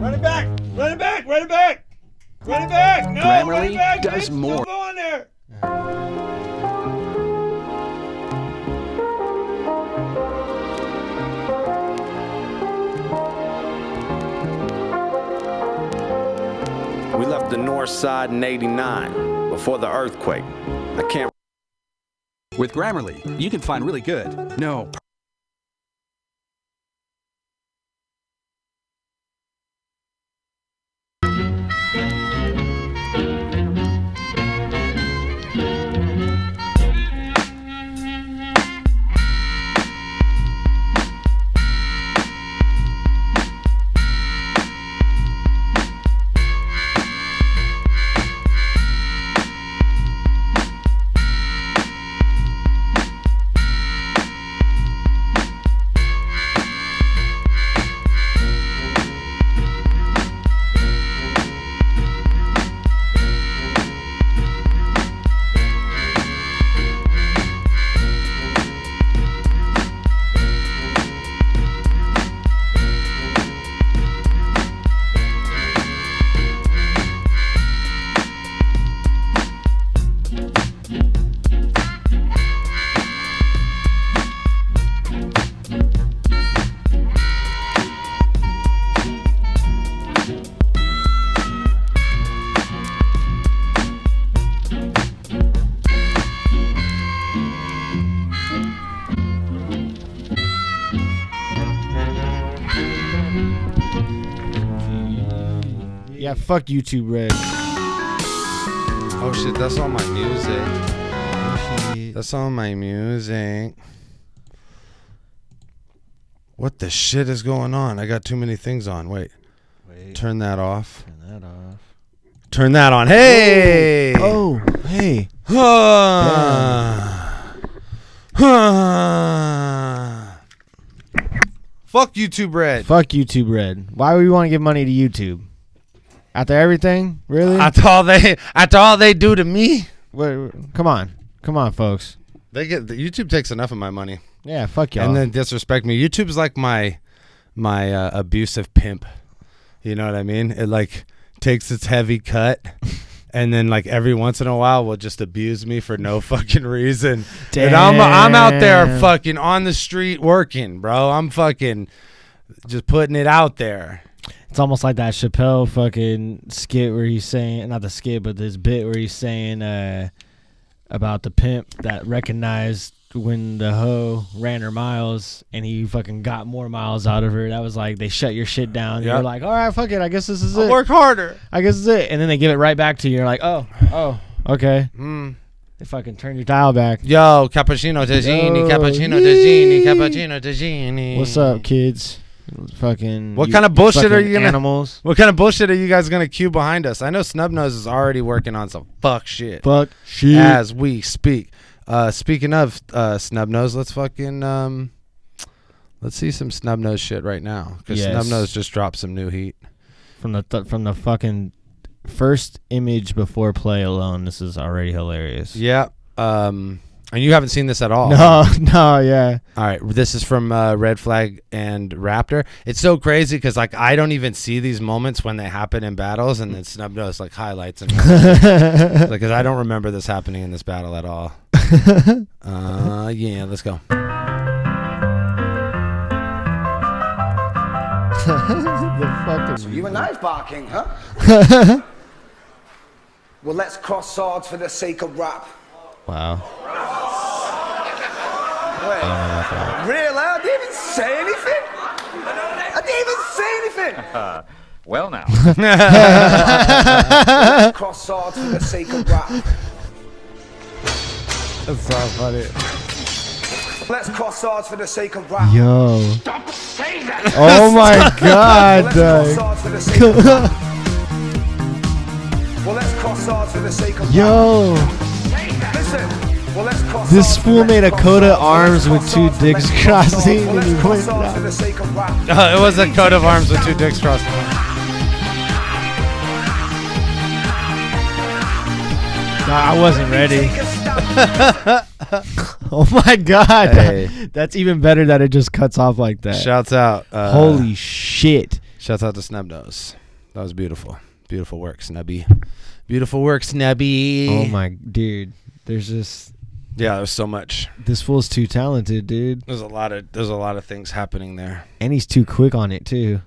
Run it back! Run it back! Run it back! Run it back! No, Grammarly run it back! does Bitch, more. Don't go on there! We left the north side in '89, before the earthquake. I can't. With Grammarly, you can find really good, no, Yeah, fuck YouTube Red. Oh shit, that's all my music. That's all my music. What the shit is going on? I got too many things on. Wait. Turn that off. Turn that off. Turn that on. Hey! Oh, hey. Fuck YouTube Red. Fuck YouTube Red. Why would we want to give money to YouTube? After everything? Really? After all they do to me. Wait, come on, folks. YouTube takes enough of my money. Yeah, fuck y'all. And then disrespect me. YouTube's like my abusive pimp. You know what I mean? It like takes its heavy cut, and then like every once in a while will just abuse me for no fucking reason. Damn. And I'm out there fucking on the street working, bro. I'm fucking just putting it out there. It's almost like that Chappelle fucking skit where he's saying, not the skit, but this bit where he's saying about the pimp that recognized when the hoe ran her miles and he fucking got more miles out of her. That was like, they shut your shit down. Yep. You're like, all right, fuck it. I guess this is I'll it. work harder. I guess this is it. And then they give it right back to you. You're like, oh, okay. They fucking turn your dial back. Yo, cappuccino tazzini, cappuccino tazzini, cappuccino tazzini. What's up, kids? Fucking. What kind of bullshit are you gonna? Animals. What kind of bullshit are you guys gonna cue behind us? I know Snubnose is already working on some fuck shit. Fuck shit. As we speak. Speaking of Snubnose, let's fucking let's see some Snubnose shit right now because Snubnose just dropped some new heat from the fucking first image before play alone. This is already hilarious. Yeah. And you haven't seen this at all. No, yeah. All right, this is from Red Flag and Raptor. It's so crazy because like I don't even see these moments when they happen in battles, and then Snubnose like highlights them. Because I don't remember this happening in this battle at all. Yeah, let's go. The fucking. So you a knife barking, huh? Well, let's cross swords for the sake of rap. Wow. Wait, really? I didn't even say anything? I didn't even say anything! Well now. Let's cross swords for the sake of rap. That's so funny. Let's cross swords for the sake of rap. Yo. Stop saying that. Oh my God, Let's cross dog. swords for the sake of rap. Well, let's cross swords for the sake of rap. Yo. Listen. Well, let's cross This swords, fool let's made a cross coat of swords, arms let's with cross two swords, dicks let's cross swords, crossing, well, and he let's cross pointed it swords out. for the sake of rap. It was a coat of arms with two dicks crossed. I wasn't ready. Take a step. Oh my God. Hey. That's even better that it just cuts off like that. Shouts out. Holy shit. Shouts out to Snubnose. That was beautiful. Beautiful work, Snubby. Beautiful work, Snubby. Oh my dude. There's just Yeah, there's so much. this fool's too talented, dude. There's a lot of things happening there. And he's too quick on it too.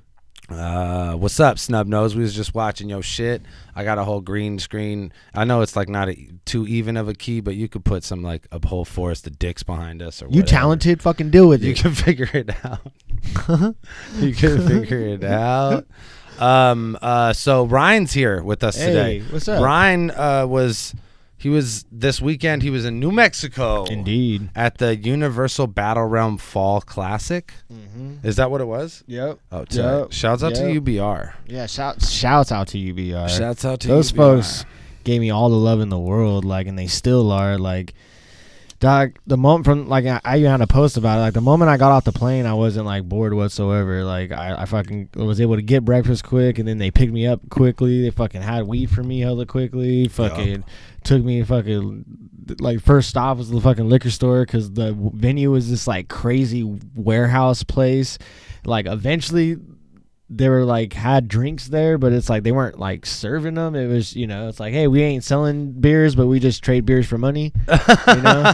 What's up, Snubnose? We was just watching your shit. I got a whole green screen. I know it's like not too even of a key, but you could put some like a whole forest of dicks behind us or You whatever. talented, fucking deal with You it. can figure it out. You can figure it out. So Ryne's here with us today. Hey, what's up? Ryne was this weekend. He was in New Mexico. Indeed. At the Universal Battle Realm Fall Classic. Mm-hmm. Is that what it was? Yep. Oh, Yep. Shouts out to Yep. UBR. Yeah, shouts out to UBR. Shouts out to Those UBR. folks gave me all the love in the world, like, and they still are. Like, dog, the moment from, like, I even had a post about it. Like, the moment I got off the plane, I wasn't, like, bored whatsoever. Like, I fucking was able to get breakfast quick, and then they picked me up quickly. They fucking had weed for me hella quickly. Fucking took me fucking, like, first stop was the fucking liquor store because the venue was this, like, crazy warehouse place. Like, eventually they were like had drinks there, but it's like they weren't like serving them. It was, you know, it's like, hey, we ain't selling beers, but we just trade beers for money. You know?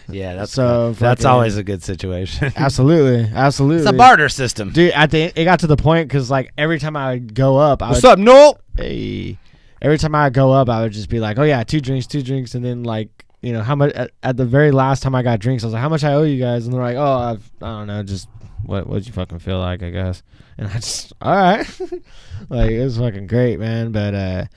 Yeah, that's So that's fucking- always a good situation. Absolutely. It's a barter system. Dude, it got to the point because like every time I would go up, What's up, Noel? Hey, every time I would go up, I would just be like, oh yeah, two drinks, and then like, you know, how much at the very last time I got drinks, I was like, how much I owe you guys? And they're like, oh, I don't know, just what'd you fucking feel like, I guess. And I just, all right. Like, it was fucking great, man. But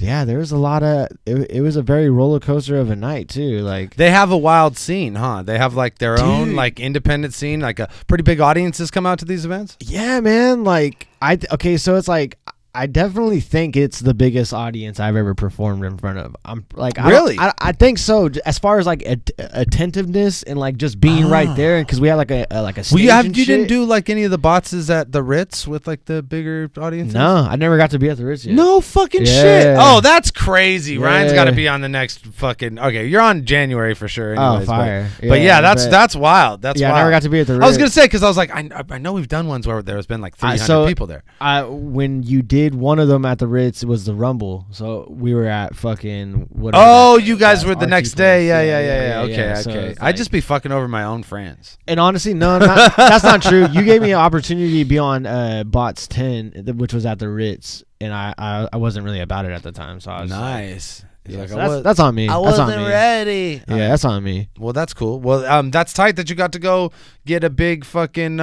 yeah, there was a lot of it was a very roller coaster of a night too. Like, They have a wild scene, huh? They have like their own Dude. like independent scene, like a pretty big audiences come out to these events. yeah, man. Like, okay, so it's like I definitely think it's the biggest audience I've ever performed in front of. I'm like, Really? I think so. As far as like attentiveness and like just being right there, because we had like a stage. Well, and you didn't shit. do like any of the boxes at the Ritz with like the bigger audiences? No, I never got to be at the Ritz yet. No fucking Yeah. shit. Oh, that's crazy. Yeah. Ryan's got to be on the next fucking. Okay, you're on January for sure. Anyways, fire. But Yeah, yeah, that's but- wild. That's Yeah, I wild. never got to be at the Ritz. I was gonna say because I was like, I know we've done ones where there's been like 300 people there. When you did one of them at the Ritz, it was the Rumble. So we were at fucking whatever. Oh, you guys that were the RT next place. day. Yeah. Okay. So it's I like- just be fucking over my own friends. And honestly, no, that's not true. You gave me an opportunity to be on Bots 10, which was at the Ritz, and I wasn't really about it at the time. So I was Nice. Like, Like, so that's on me. I That's on wasn't me. ready. Yeah, that's on me. Well, that's cool. Well, that's tight that you got to go get a big fucking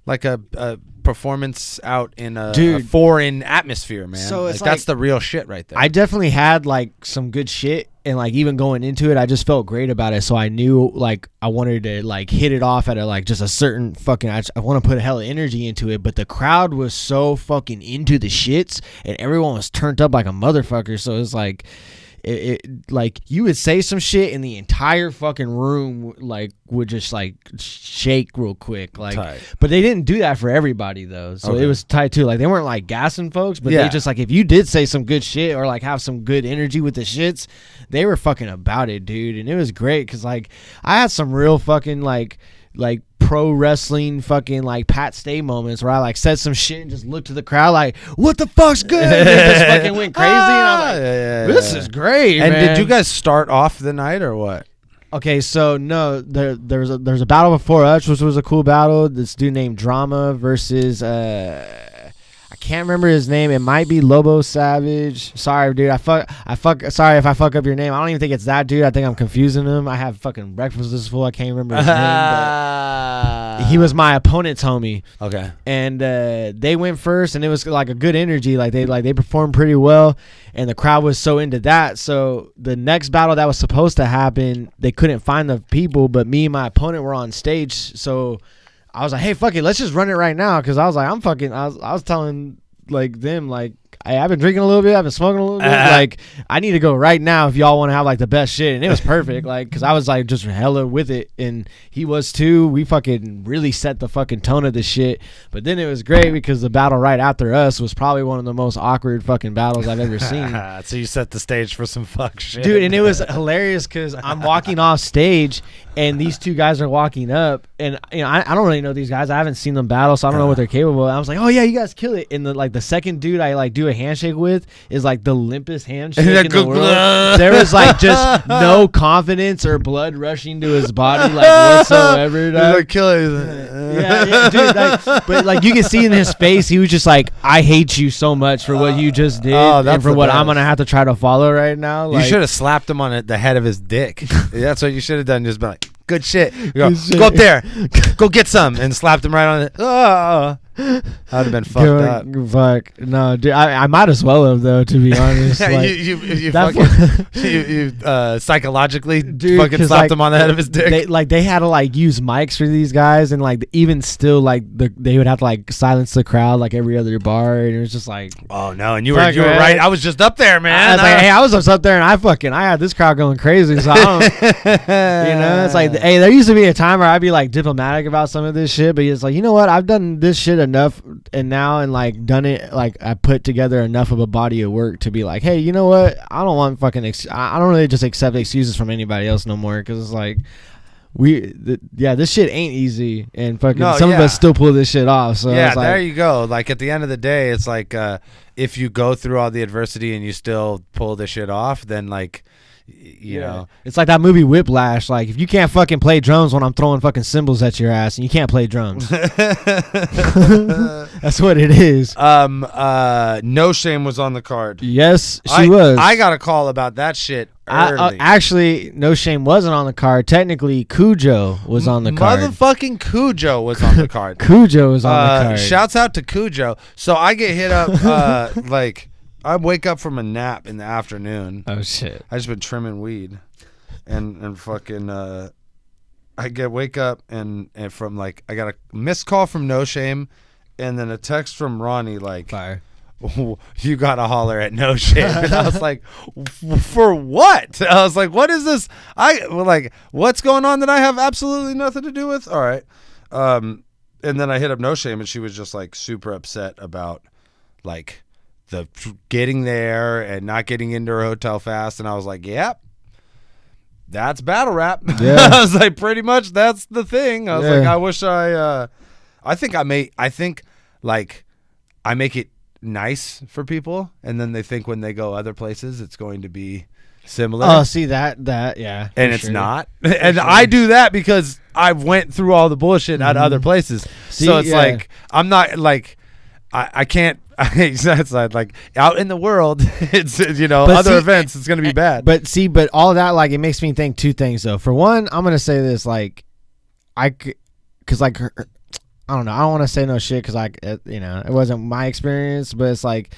like a performance out in a Dude. foreign atmosphere, man. So it's that's like- the real shit right there. I definitely had like some good shit, and like even going into it, I just felt great about it. So I knew like I wanted to like hit it off at a like just a certain fucking. I want to put a hell of energy into it, but the crowd was so fucking into the shits, and everyone was turned up like a motherfucker. So it's like like you would say some shit and the entire fucking room like would just like shake real quick, like. Tight. But they didn't do that for everybody though, so it was tight too. Like they weren't like gassing folks, but they just like if you did say some good shit or like have some good energy with the shits, they were fucking about it, dude, and it was great because like I had some real fucking like pro wrestling fucking like Pat Stay moments where I like said some shit and just looked to the crowd like, what the fuck's good? And they just fucking went crazy, and I'm like, this is great. And man. did you guys start off the night or what? Okay, so no, there's a battle before us, which was a cool battle. This dude named Drama versus I can't remember his name. It might be Lobo Savage. Sorry, dude. Sorry if I fuck up your name. I don't even think it's that dude. I think I'm confusing him. I have fucking breakfast this full. I can't remember his name. But he was my opponent's homie. Okay. And they went first, and it was like a good energy. Like they performed pretty well, and the crowd was so into that. So the next battle that was supposed to happen, they couldn't find the people, but me and my opponent were on stage. So I was like, hey, fuck it, let's just run it right now. Because I was like, I was telling like them like, hey, I've been drinking a little bit, I've been smoking a little bit. Like, I need to go right now if y'all want to have like the best shit. And it was perfect, like, because I was like just hella with it, and he was too. We fucking really set the fucking tone of the shit. But then it was great because the battle right after us was probably one of the most awkward fucking battles I've ever seen. So you set the stage for some fuck shit, dude. And it was hilarious because I'm walking off stage, and these two guys are walking up, and you know I don't really know these guys. I haven't seen them battle, so I don't know what they're capable of. I was like, oh yeah, you guys kill it. And the second dude I like do a handshake with is like the limpest handshake in the world. There was like just no confidence or blood rushing to his body like whatsoever. Like, kill it. yeah, dude. Like, but like you can see in his face, he was just like, I hate you so much for what you just did, and for what I'm gonna have to try to follow right now. Like, you should have slapped him on the head of his dick. That's what you should have done. Just been like, good shit. Go up there, go get some, and slapped him right on it. Oh, I'd have been fucked up. Fuck no, dude. I might as well have though, to be honest. Like, you psychologically fucking slapped him on the head of his dick. They had to like use mics for these guys, and like even still like they would have to like silence the crowd like every other bar, and it was just like, oh no, and you were right. I was just up there, man. I was like, hey, I was just up there, and I had this crowd going crazy. So I don't, you know, it's like, hey, there used to be a time where I'd be like diplomatic about some of this shit, but it's like, you know what, I've done this shit enough and now, and like done it, like I put together enough of a body of work to be like, hey, you know what, I don't want fucking I don't really just accept excuses from anybody else no more, because it's like this shit ain't easy, and fucking of us still pull this shit off. So yeah, it's like, there you go. Like at the end of the day, it's like if you go through all the adversity and you still pull this shit off, then like you know, it's like that movie Whiplash. Like, if you can't fucking play drums when I'm throwing fucking cymbals at your ass, and you can't play drums. That's what it is. No Shame was on the card. Yes, she was. I got a call about that shit early. Actually, No Shame wasn't on the card. Technically, Cujo was on the card. Motherfucking Cujo was on the card. Cujo was on the card. Shouts out to Cujo. So I get hit up like, I wake up from a nap in the afternoon. Oh shit! I just been trimming weed, and fucking wake up and from like, I got a missed call from No Shame, and then a text from Ronnie like, fire, you gotta holler at No Shame. And I was like, for what? I was like, what is this? What's going on that I have absolutely nothing to do with? All right, and then I hit up No Shame, and she was just like super upset about like the getting there and not getting into her hotel fast. And I was like, yep, that's battle rap. Yeah. I was like, pretty much that's the thing. I was like, I wish I think I make it nice for people, and then they think when they go other places it's going to be similar. Oh, see that yeah. And it's not. And I do that because I went through all the bullshit at other places. See, so it's like, I'm not like, I can't. It's like out in the world, it's, you know, but other events, it's gonna be bad. But all of that, like, it makes me think two things though. For one, I'm gonna say this, like, because like, I don't know, I don't want to say no shit because you know, it wasn't my experience, but it's like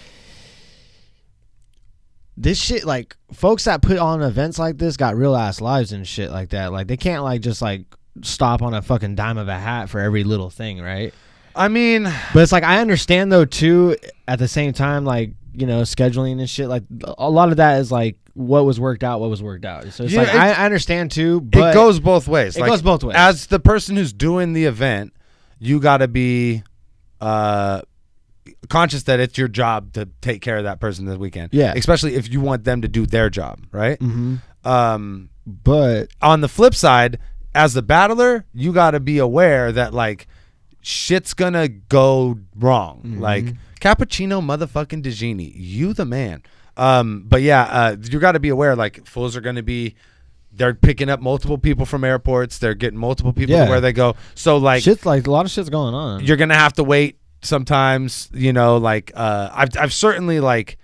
this shit, like, folks that put on events like this got real ass lives and shit like that. Like, they can't like just like stop on a fucking dime of a hat for every little thing, right? I mean, but it's like, I understand though too, at the same time, like, scheduling and shit. Like a lot of that is like what was worked out. So it's I understand too, but it goes both ways. It goes both ways. As the person who's doing the event, you got to be conscious that it's your job to take care of that person this weekend. Yeah. Especially if you want them to do their job, right? Mm-hmm. But on the flip side, as the battler, you got to be aware that like shit's gonna go wrong. Mm-hmm. Like cappuccino motherfucking DeGenie, you the man. But yeah, you got to be aware like fools are gonna be. They're picking up multiple people from airports. They're getting multiple people to where they go. So like shit's like a lot of shit's going on. You're gonna have to wait sometimes. Like I've certainly like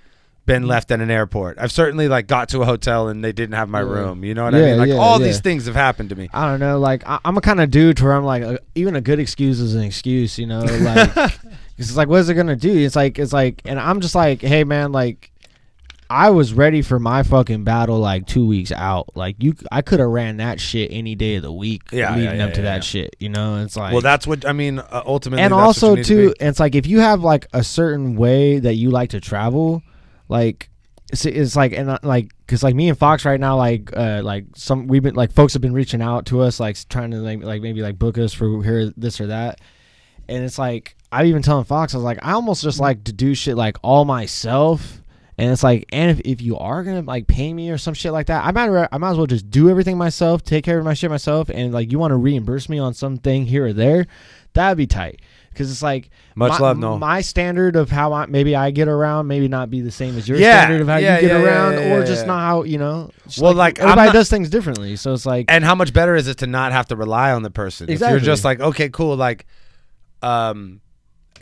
been left at an airport. I've certainly like got to a hotel and they didn't have my room. You know what I mean? Like all these things have happened to me. I don't know. Like I'm a kind of dude to where I'm like even a good excuse is an excuse. Like it's like what is it gonna do? It's like and I'm just like, hey man, like I was ready for my fucking battle like 2 weeks out. Like I could have ran that shit any day of the week leading up to that shit. It's like, well, that's what I mean. Ultimately, and that's also what you need too, to be. it's like if you have like a certain way that you like to travel, like it's like and like because like me and Fox right now, like we've been like folks have been reaching out to us like trying to like maybe like book us for here this or that, and it's like I even telling Fox I was like I almost just like to do shit like all myself. And it's like, and if you are gonna like pay me or some shit like that, I might as well just do everything myself, take care of my shit myself, and like you want to reimburse me on something here or there, that'd be tight. Because it's like my standard of how maybe I get around maybe not be the same as your standard of how you get around, or just not how Well, like everybody does things differently, so it's like, and how much better is it to not have to rely on the person? Exactly. If you're just like, okay, cool, like,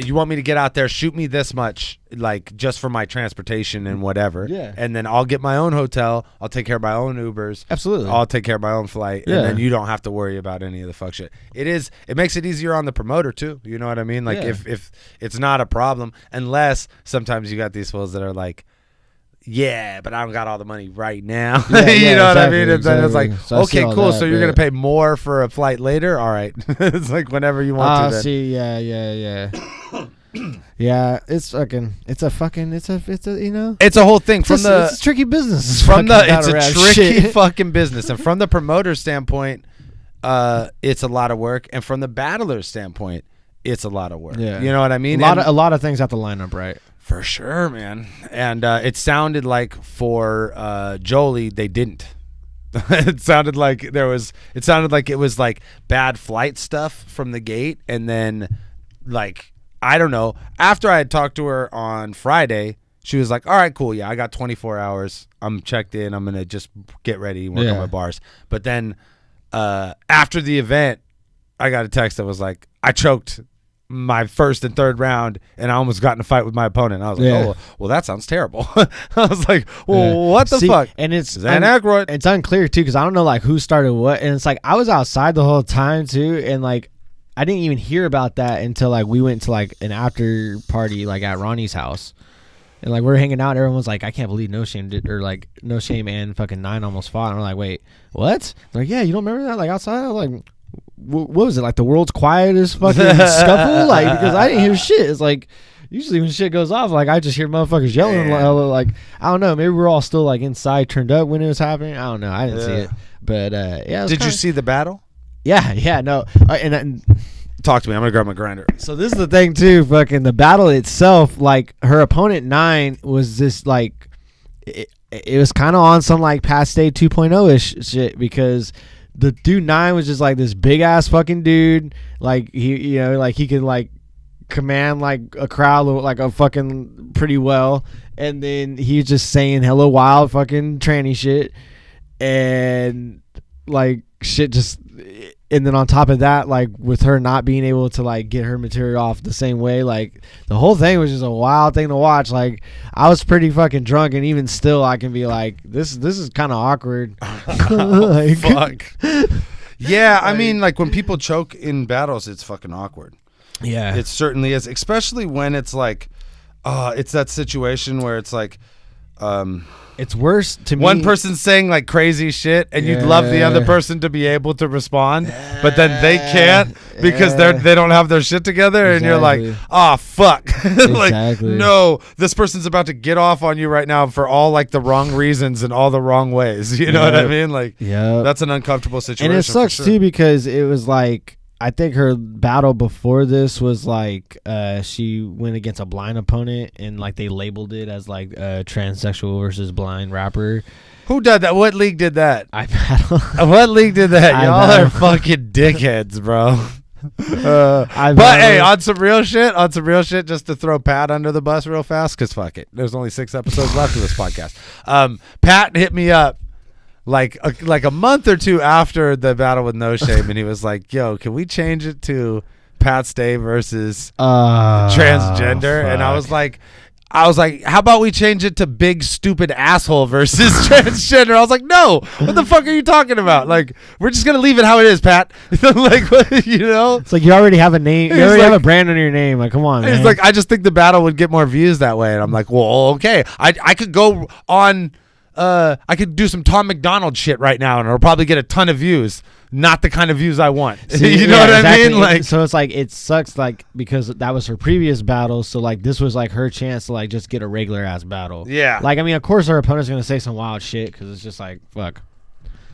you want me to get out there, shoot me this much, like just for my transportation and whatever. Yeah. And then I'll get my own hotel. I'll take care of my own Ubers. Absolutely. I'll take care of my own flight. Yeah. And then you don't have to worry about any of the fuck shit. It makes it easier on the promoter too. You know what I mean? Like if it's not a problem, unless sometimes you got these fools that are like, yeah, but I don't got all the money right now. You know what I mean? And then it's like, so okay, cool. So you're going to pay more for a flight later? All right. It's like whenever you want to. Then. See, yeah. Yeah, it's a whole thing it's a tricky business. It's a tricky fucking business. And from the promoter's standpoint, it's a lot of work. And from the battler's standpoint, it's a lot of work. Yeah. You know what I mean? A lot of things have to line up right. For sure, man. And it sounded like for Jolie, they didn't. It sounded like it was like bad flight stuff from the gate, and then like I don't know. After I had talked to her on Friday, she was like, "All right, cool, yeah, I got 24 hours. I'm checked in. I'm gonna just get ready and work on my bars." But then after the event, I got a text that was like, "I choked my first and third round, and I almost got in a fight with my opponent." I was like, "Oh, well, that sounds terrible." I was like, "Well, what the fuck?" And it's Aykroyd. It's unclear too because I don't know like who started what, and it's like I was outside the whole time too, and like I didn't even hear about that until like we went to like an after party like at Ronnie's house, and like we're hanging out. And everyone's like, "I can't believe No Shame No Shame and fucking 9 almost fought." And I'm like, "Wait, what?" They're like, "Yeah, you don't remember that?" Like outside, I was like, what was it, like the world's quietest fucking scuffle? Like, because I didn't hear shit. It's like usually when shit goes off, like I just hear motherfuckers yelling. Like I don't know, maybe we're all still like inside turned up when it was happening. I don't know, I didn't see it, but yeah. Did you see the battle? Yeah, no. And talk to me. I'm gonna grab my grinder. So this is the thing too. Fucking the battle itself, like her opponent 9 was this like it was kind of on some like past day 2.0 ish shit because the dude 9 was just like this big ass fucking dude. Like he, like he could like command like a crowd like a fucking pretty well. And then he was just saying hello wild fucking tranny shit. And like shit just, and then on top of that, like with her not being able to like get her material off the same way, like the whole thing was just a wild thing to watch. Like I was pretty fucking drunk, and even still I can be like, this is kind of awkward. Like, fuck. Yeah, I mean, like when people choke in battles, it's fucking awkward. Yeah, it certainly is, especially when it's like, it's that situation where it's like, It's worse to me. One person's saying like crazy shit, and you'd love the other person to be able to respond, but then they can't because they don't have their shit together, and you're like, oh fuck, like no, this person's about to get off on you right now for all like the wrong reasons and all the wrong ways. You know what I mean? Like, that's an uncomfortable situation. And it sucks too because it was like. I think her battle before this was like she went against a blind opponent and like they labeled it as like transsexual versus blind rapper. Who did that? What league did that? iBattle. What league did that? Y'all are fucking dickheads, bro. But hey, on some real shit, just to throw Pat under the bus real fast, because fuck it. There's only 6 episodes left of this podcast. Pat hit me up like a month or 2 after the battle with No Shame, and he was like, yo, can we change it to Pat Stay versus transgender? Fuck. And I was like, how about we change it to big stupid asshole versus transgender? I was like, no, what the fuck are you talking about? Like, we're just gonna leave it how it is, Pat. Like, you know, it's like you already have a name, you already have a brand under your name. Like, come on, man. It's like, I just think the battle would get more views that way, and I'm like, well, okay, I could go on. I could do some Tom McDonald shit right now, and it'll probably get a ton of views. Not the kind of views I want. See, you know what I mean? Like, so it's like it sucks, like because that was her previous battle. So like this was like her chance to like just get a regular ass battle. Yeah. Like I mean, of course her opponent's gonna say some wild shit because it's just like fuck.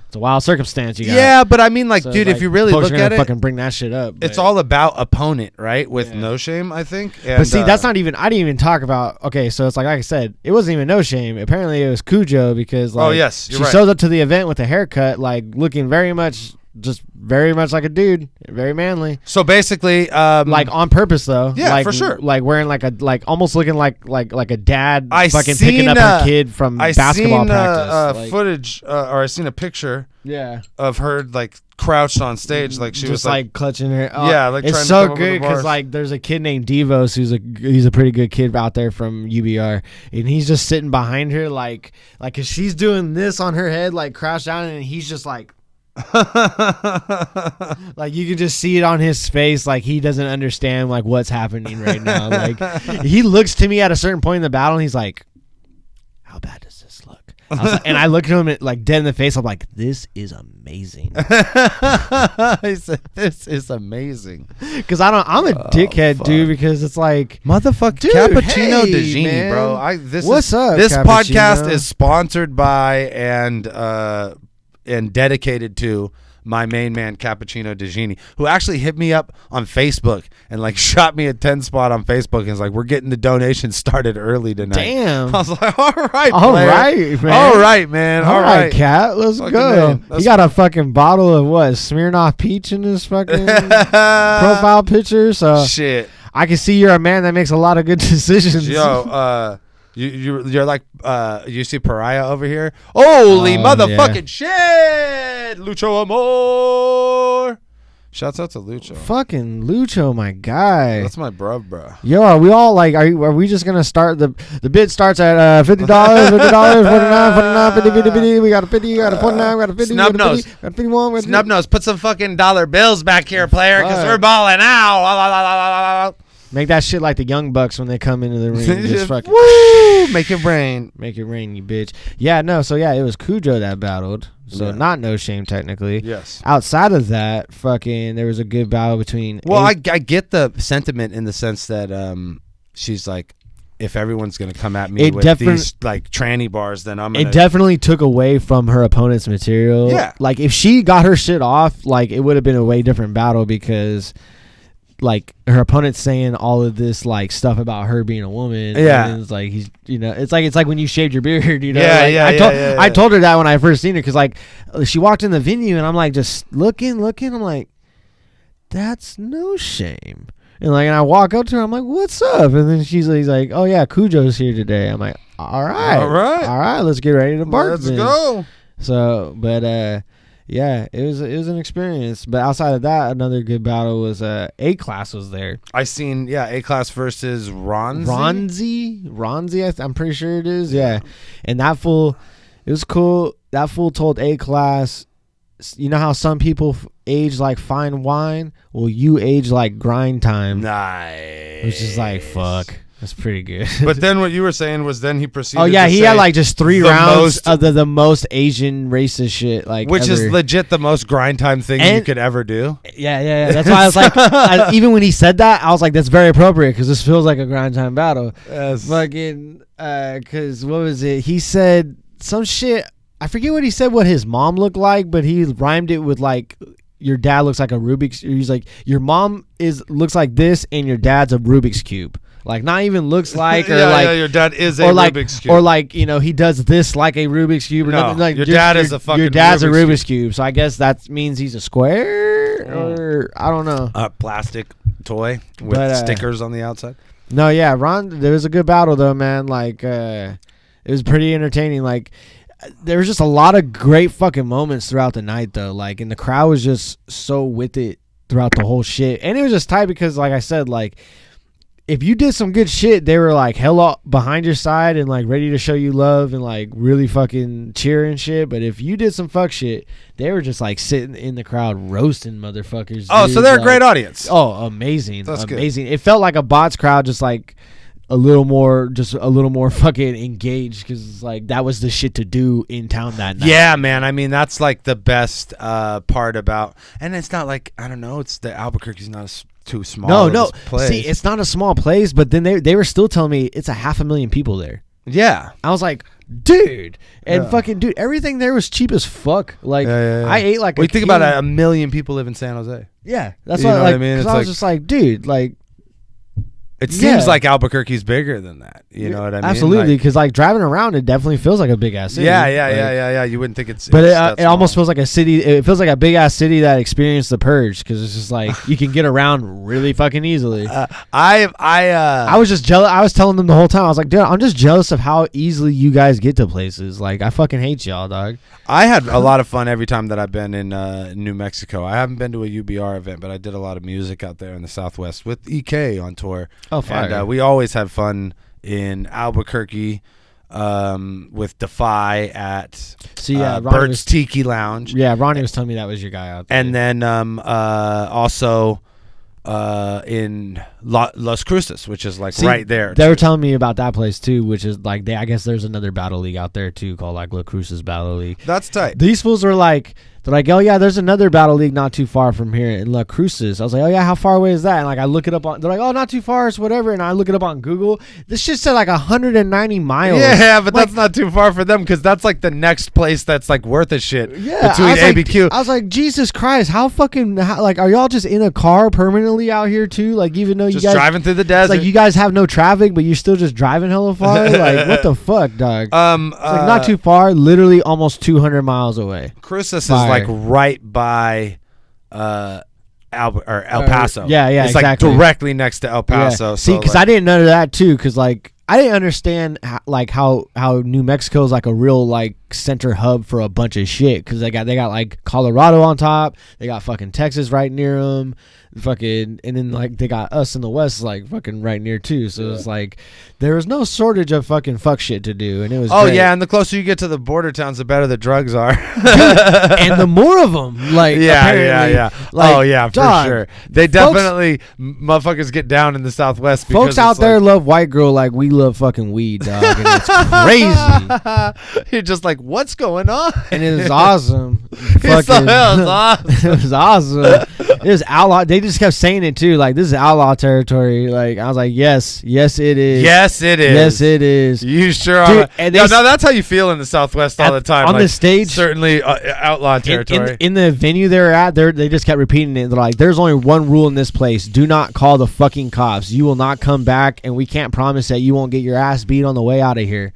It's a wild circumstance you got. Yeah, but I mean, like, so dude, like, if you really look at it, fucking bring that shit up. It's all about opponent, right? With No Shame, I think. And, but see, that's not even. I didn't even talk about. Okay, so it's like I said, it wasn't even No Shame. Apparently, it was Cujo because like, she shows up to the event with a haircut, like looking very much like a dude, very manly. So basically, like on purpose though. Yeah, like, for sure. Like wearing like almost looking like a dad fucking seen, picking up her kid from basketball practice. Footage, or I seen a picture. Yeah. Of her like crouched on stage, like she just was like clutching her. Oh, yeah, like it's so good because like there's a kid named Devos he's a pretty good kid out there from UBR, and he's just sitting behind her like cause she's doing this on her head like crouched down, and he's just like. Like you can just see it on his face, like he doesn't understand like what's happening right now. Like he looks to me at a certain point in the battle and he's like, how bad does this look? And I look at him like dead in the face. I'm like, this is amazing. I said, this is amazing. Because I'm a dickhead, dude. Because it's like, motherfucker, dude, Cappuccino hey, Degini, man. bro. This Cappuccino? podcast is sponsored by and dedicated to my main man Cappuccino Degini, who actually hit me up on Facebook and like shot me a 10 spot on Facebook and was like, we're getting the donation started early tonight. Damn. I was like, all right, man. All right, Cat, let's go. He got a fucking bottle of what, Smirnoff Peach in his fucking profile picture. So shit, I can see you're a man that makes a lot of good decisions. Yo, you're like you see Pariah over here. Holy motherfucking shit, Lucho Amor. Shouts out to Lucho. Fucking Lucho, my guy. That's my bro. Yo, are we all like? Are we just gonna start the bid starts at $50, $49, 49, 50, 50. We got a 50, we got a 49, we got a 50, Snub nose, got a 51. Snub nose. Put some fucking dollar bills back here, player, because we're balling out. Make that shit like the Young Bucks when they come into the ring. Just fucking woo, make it rain. Make it rain, you bitch. Yeah, no, so yeah, it was Cujo that battled. So not No Shame technically. Yes. Outside of that, fucking there was a good battle between I get the sentiment in the sense that she's like, if everyone's gonna come at me with these like tranny bars, then I'm gonna. It definitely took away from her opponent's material. Yeah. Like if she got her shit off, like it would have been a way different battle because like her opponent's saying all of this like stuff about her being a woman. Yeah, and it's like he's, you know, it's like when you shaved your beard. You know, yeah, like, I told her that when I first seen her because like she walked in the venue and I'm like just looking. I'm like, that's No Shame. And like, and I walk up to her. I'm like, what's up? And then he's like, oh yeah, Cujo's here today. I'm like, all right, let's get ready to bark. Let's go. So, but yeah, it was an experience. But outside of that, another good battle was A-Class was there. I seen A-Class versus Ronzi. I'm pretty sure it is. Yeah, and that fool, it was cool. That fool told A-Class, you know how some people age like fine wine? Well, you age like grind time. Nice. Which is like fuck. That's pretty good. But then what you were saying was then he proceeded. Oh yeah, to he say had like just 3 the rounds most- of the most Asian racist shit, like which is ever. legit the most grind time thing you And- could ever do. Yeah. That's why I was like, even when he said that, I was like, that's very appropriate because this feels like a grind time battle. Yes. Fucking, because what was it? He said some shit. I forget what he said. What his mom looked like, but he rhymed it with like, your dad looks like a Rubik's. He's like, your mom looks like this, and your dad's a Rubik's cube. Like, not even looks like, or like, your dad is a or like, Rubik's cube. or like, he does this like a Rubik's cube. Or No, nothing. Like, your dad is a fucking Your dad's a Rubik's Rubik's cube. So I guess that means he's a square, or I don't know. a plastic toy with But, stickers on the outside. No, yeah, Ron. There was a good battle though, man. Like, it was pretty entertaining. Like, there was just a lot of great fucking moments throughout the night, though. Like, and the crowd was just so with it throughout the whole shit, and it was just tight because, like I said, like, if you did some good shit, they were like hella behind your side and like ready to show you love and like really fucking cheer and shit. But if you did some fuck shit, they were just like sitting in the crowd roasting motherfuckers. Oh, dude. so they're Like, a great audience. Oh, amazing. That's good. Amazing. It felt like a bots crowd, just like a little more fucking engaged because like that was the shit to do in town that night. Yeah, man. I mean, that's like the best part about, and it's not like, I don't know, it's the Albuquerque's not too small. No. of a place. See, it's not a small place, but then they were still telling me it's 500,000 people there. yeah. I was like, dude, and Yeah. fucking dude, everything there was cheap as fuck. Like, Yeah. I ate like Well, a you think king. about it, 1 million people live in San Jose. Yeah, that's You what know like, what I mean? 'cause It's I was like- just like, dude, like. It seems Yeah. like Albuquerque's bigger than that. You know what I mean? Absolutely, Like, because like driving around, it definitely feels like a big ass city. yeah. Like, You wouldn't think it's. But it's that it almost small. feels like a city. It feels like a big ass city that experienced the purge because it's just like you can get around really fucking easily. I was just jealous. I was telling them the whole time. I was like, dude, I'm just jealous of how easily you guys get to places. Like, I fucking hate y'all, dog. I had a lot of fun every time that I've been in New Mexico. I haven't been to a UBR event, but I did a lot of music out there in the Southwest with EK on tour. Oh, fire. And we always had fun in Albuquerque with Defy at See, yeah, Ronnie Bert's was, Tiki Lounge. yeah, Ronnie was telling me that was your guy out there. And then also in Las Cruces, which is like See, right there. They were too. telling me about that place too, which is like I guess there's another battle league out there too called like La Cruces Battle League. That's tight. These fools were like, they're like, oh yeah, there's another battle league not too far from here in La Cruces. I was like, oh yeah, how far away is that? And like I look it up on, they're like, oh, not too far, it's whatever. And I look it up on Google. This shit said like 190 miles. Yeah, but Like, that's not too far for them because that's like the next place that's like worth a shit yeah, between I was like- ABQ. I was like, Jesus Christ, how like, are y'all just in a car permanently out here too? Like, even though you Just guys driving through the it's desert. like you guys have no traffic, but you're still just driving hella far. Like, what the fuck, dog? It's like not too far, literally almost 200 miles away. Cruces is Fire. like right by El Paso. yeah, It's exactly. like directly next to El Paso. Yeah. See, so, because like, I didn't know that too, because like I didn't understand how New Mexico is like a real like center hub for a bunch of shit, because they got like Colorado on top, they got fucking Texas right near them, fucking, and then like they got us in the west like fucking right near too. So it's like there was no shortage of fucking fuck shit to do, and it was Oh great. yeah, and the closer you get to the border towns, the better the drugs are. And the more of them, like apparently, like, oh yeah, for dog, sure. They definitely motherfuckers get down in the Southwest. Because folks out it's there like, love white girl like we love fucking weed, dog, and it's crazy. you're just like, what's going on? And it was awesome. It's Fucking- awesome. It was awesome. It was outlaw. They just kept saying it too. Like, this is outlaw territory. Like, I was like, yes, it is. Yes, it is. Yes, it is. You sure Dude, are. and No, they- that's how you feel in the Southwest all At- the time. on like, the stage- certainly outlaw territory. In the venue they were at, they just kept repeating it. They're like, there's only one rule in this place. Do not call the fucking cops. You will not come back, and we can't promise that you won't get your ass beat on the way out of here.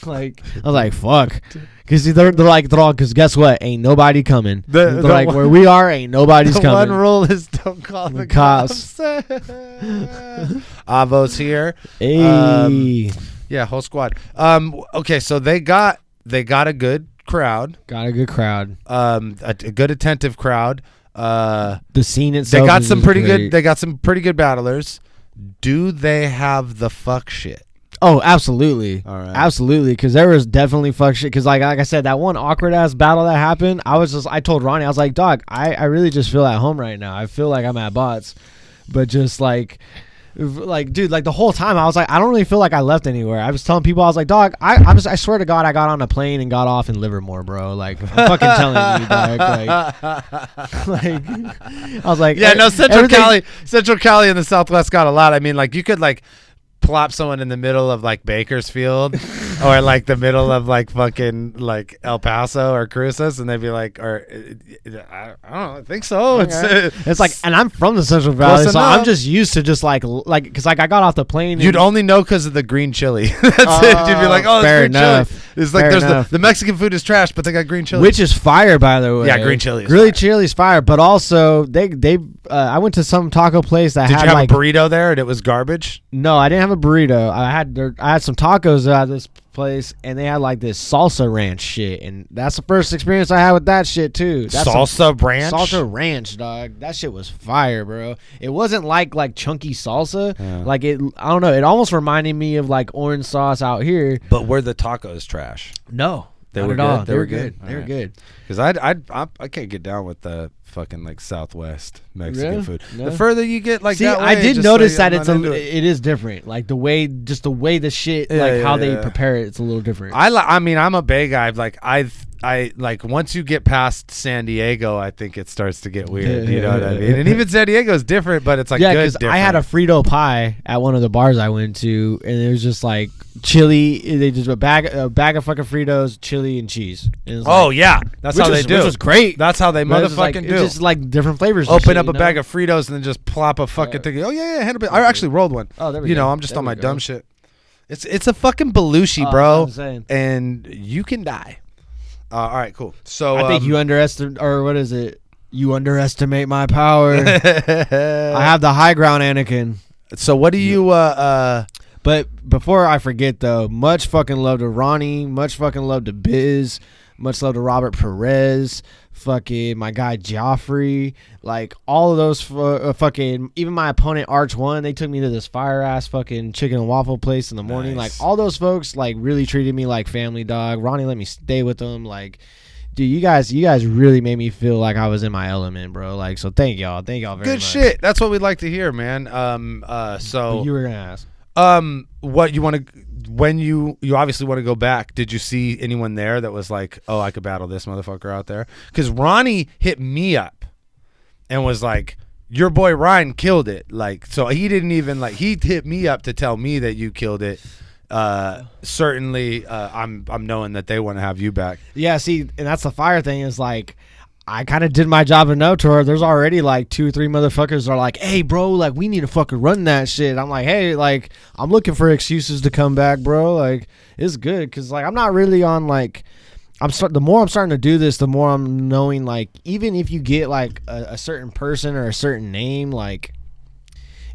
Like, I was like, fuck. Because they're all, because guess what? Ain't nobody coming. They're the like, one- where we are, ain't nobody's the coming. one rule is don't call the Cops. Avo's here. Hey. Yeah, whole squad. Okay, so they got a good crowd. Got a good crowd. A good attentive crowd. The scene itself. They got is some just pretty great. good. They got some pretty good battlers. Do they have the fuck shit? Oh, absolutely. All right. Absolutely, because there was definitely fuck shit. Because like I said, that one awkward ass battle that happened, I told Ronnie, I was like, dog, I really just feel at home right now. I feel like I'm at Bots, but just like Like, dude, like the whole time I was like, I don't really feel like I left anywhere. I was telling people, I was like, dog, I swear to God, I got on a plane and got off in Livermore, bro. Like, I'm fucking telling you, dog. Like, I was like, Yeah, no, Central Cali and the Southwest got a lot. I mean, like, you could like plop someone in the middle of like Bakersfield or like the middle of like fucking like El Paso or Cruces, and they'd be like, or I don't know, I think so. Okay. It's like, and I'm from the Central Valley, so I'm just used to just like because like I got off the plane. You'd only know because of the green chili. That's it. You'd be like, oh, it's green chili. It's like the Mexican food is trash, but they got green chili, which is fire, by the way. Yeah, green chili. Chili's fire, but also they I went to some taco place that Did had you have like a burrito there and it was garbage? No, I didn't have a burrito. I had some tacos at this place, and they had like this salsa ranch shit, and that's the first experience I had with that shit too. Salsa ranch, dog. That shit was fire, bro. It wasn't like chunky salsa. Yeah. Like it, I don't know. It almost reminded me of like orange sauce out here. But were the tacos trash? No, they were good. They were good. They were good. Because I can't get down with the fucking like Southwest Mexican food. No. The further you get, like, see, that way, I did notice that it is different. Like the way the shit, how they prepare it, it's a little different. I mean, I'm a Bay guy. Like I like once you get past San Diego, I think it starts to get weird. You know what I mean? And even San Diego is different, but it's like good. Because I had a Frito pie at one of the bars I went to, and it was just like chili. They just a bag of fucking Fritos, chili, and cheese. And yeah, that's how they do. Which was great. That's how they motherfucking do. It's just like different flavors. Open up a bag of Fritos and then just plop a fucking thing. Oh yeah, handle it. I actually rolled one. Oh, there we go. You know, I'm just on my dumb shit. It's a fucking Belushi, bro, and you can die. All right, cool. So I think you underestimate, or what is it? You underestimate my power. I have the high ground, Anakin. So what do you? But before I forget, though, much fucking love to Ronnie. Much fucking love to Biz. Much love to Robert Perez. Fucking my guy Joffrey. Like all of those fucking. Even my opponent Arch One. They took me to this fire ass fucking chicken and waffle place in the morning. Nice. Like all those folks like really treated me like family, dog. Ronnie let me stay with them. Like, dude, you guys really made me feel like I was in my element, bro. Like, so thank y'all very much. Good shit. That's what we'd like to hear, man. So you were gonna ask. What you want to, when you obviously want to go back, did you see anyone there that was like, oh, I could battle this motherfucker out there? Because Ronnie hit me up and was like, your boy Ryne killed it. Like, so he didn't even like, he hit me up to tell me that you killed it. Certainly, I'm knowing that they want to have you back. Yeah, see, and that's the fire thing is like, I kind of did my job enough to where there's already like 2 or 3 motherfuckers are like, hey, bro, like we need to fucking run that shit. I'm like, hey, like I'm looking for excuses to come back, bro. Like it's good because like I'm not really on like the more I'm starting to do this, the more I'm knowing like even if you get like a certain person or a certain name, like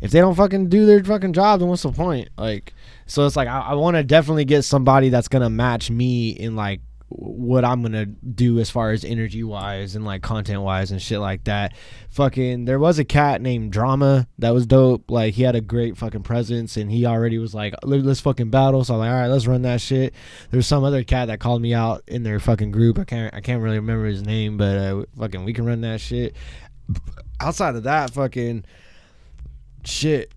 if they don't fucking do their fucking job, then what's the point? Like so it's like I want to definitely get somebody that's gonna match me in like what I'm gonna do as far as energy wise and like content wise and shit like that. Fucking there was a cat named Drama that was dope. Like he had a great fucking presence and he already was like, let's fucking battle. So I'm like, all right, let's run that shit. There's some other cat that called me out in their fucking group. I can't really remember his name, but fucking we can run that shit. Outside of that, fucking shit.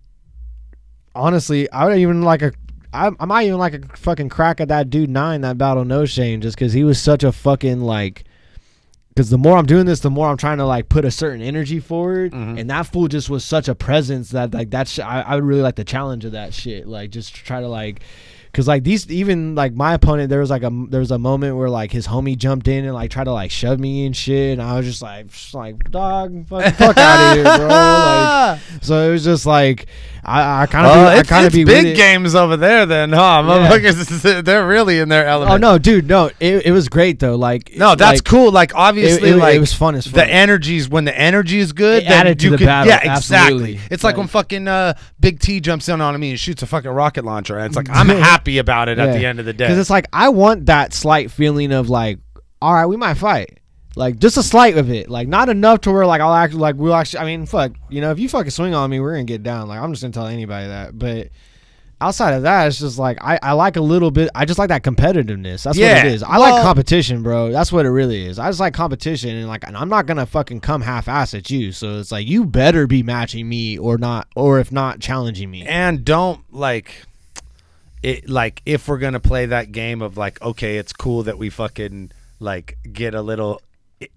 Honestly, I would even like I might even like a fucking crack at that dude 9 that battle No Shame just because he was such a fucking like. Because the more I'm doing this, the more I'm trying to like put a certain energy forward, and that fool just was such a presence that like that I would really like the challenge of that shit. Like just try to like. Cause like these, even like my opponent, there was a moment where like his homie jumped in and like tried to like shove me and shit, and I was just like dog, fuck out of here, bro. Like, so it was just like I kind of be big games over there then, huh? Motherfuckers, they're really in their element. Oh no, dude, no, it was great though. Like no, that's like, cool. Like obviously, it was fun as fuck. The energies when the energy is good, it added to the battle. Yeah, exactly. Absolutely. It's like when fucking Big T jumps in on me and shoots a fucking rocket launcher, and it's like I'm happy about it at the end of the day because it's like I want that slight feeling of like, all right, we might fight, like just a slight of it, like not enough to where like I'll actually like we'll actually. I mean, fuck, you know, if you fucking swing on me, we're gonna get down. Like I'm just gonna tell anybody that, but outside of that, it's just like I like a little bit. I just like that competitiveness. That's Yeah. what it is. I like competition, bro. That's what it really is. I just like competition, and I'm not gonna fucking come half-ass at you. So it's like you better be matching me or not, or if not, challenging me. And don't like it. Like if we're gonna play that game of like, okay, it's cool that we fucking like get a little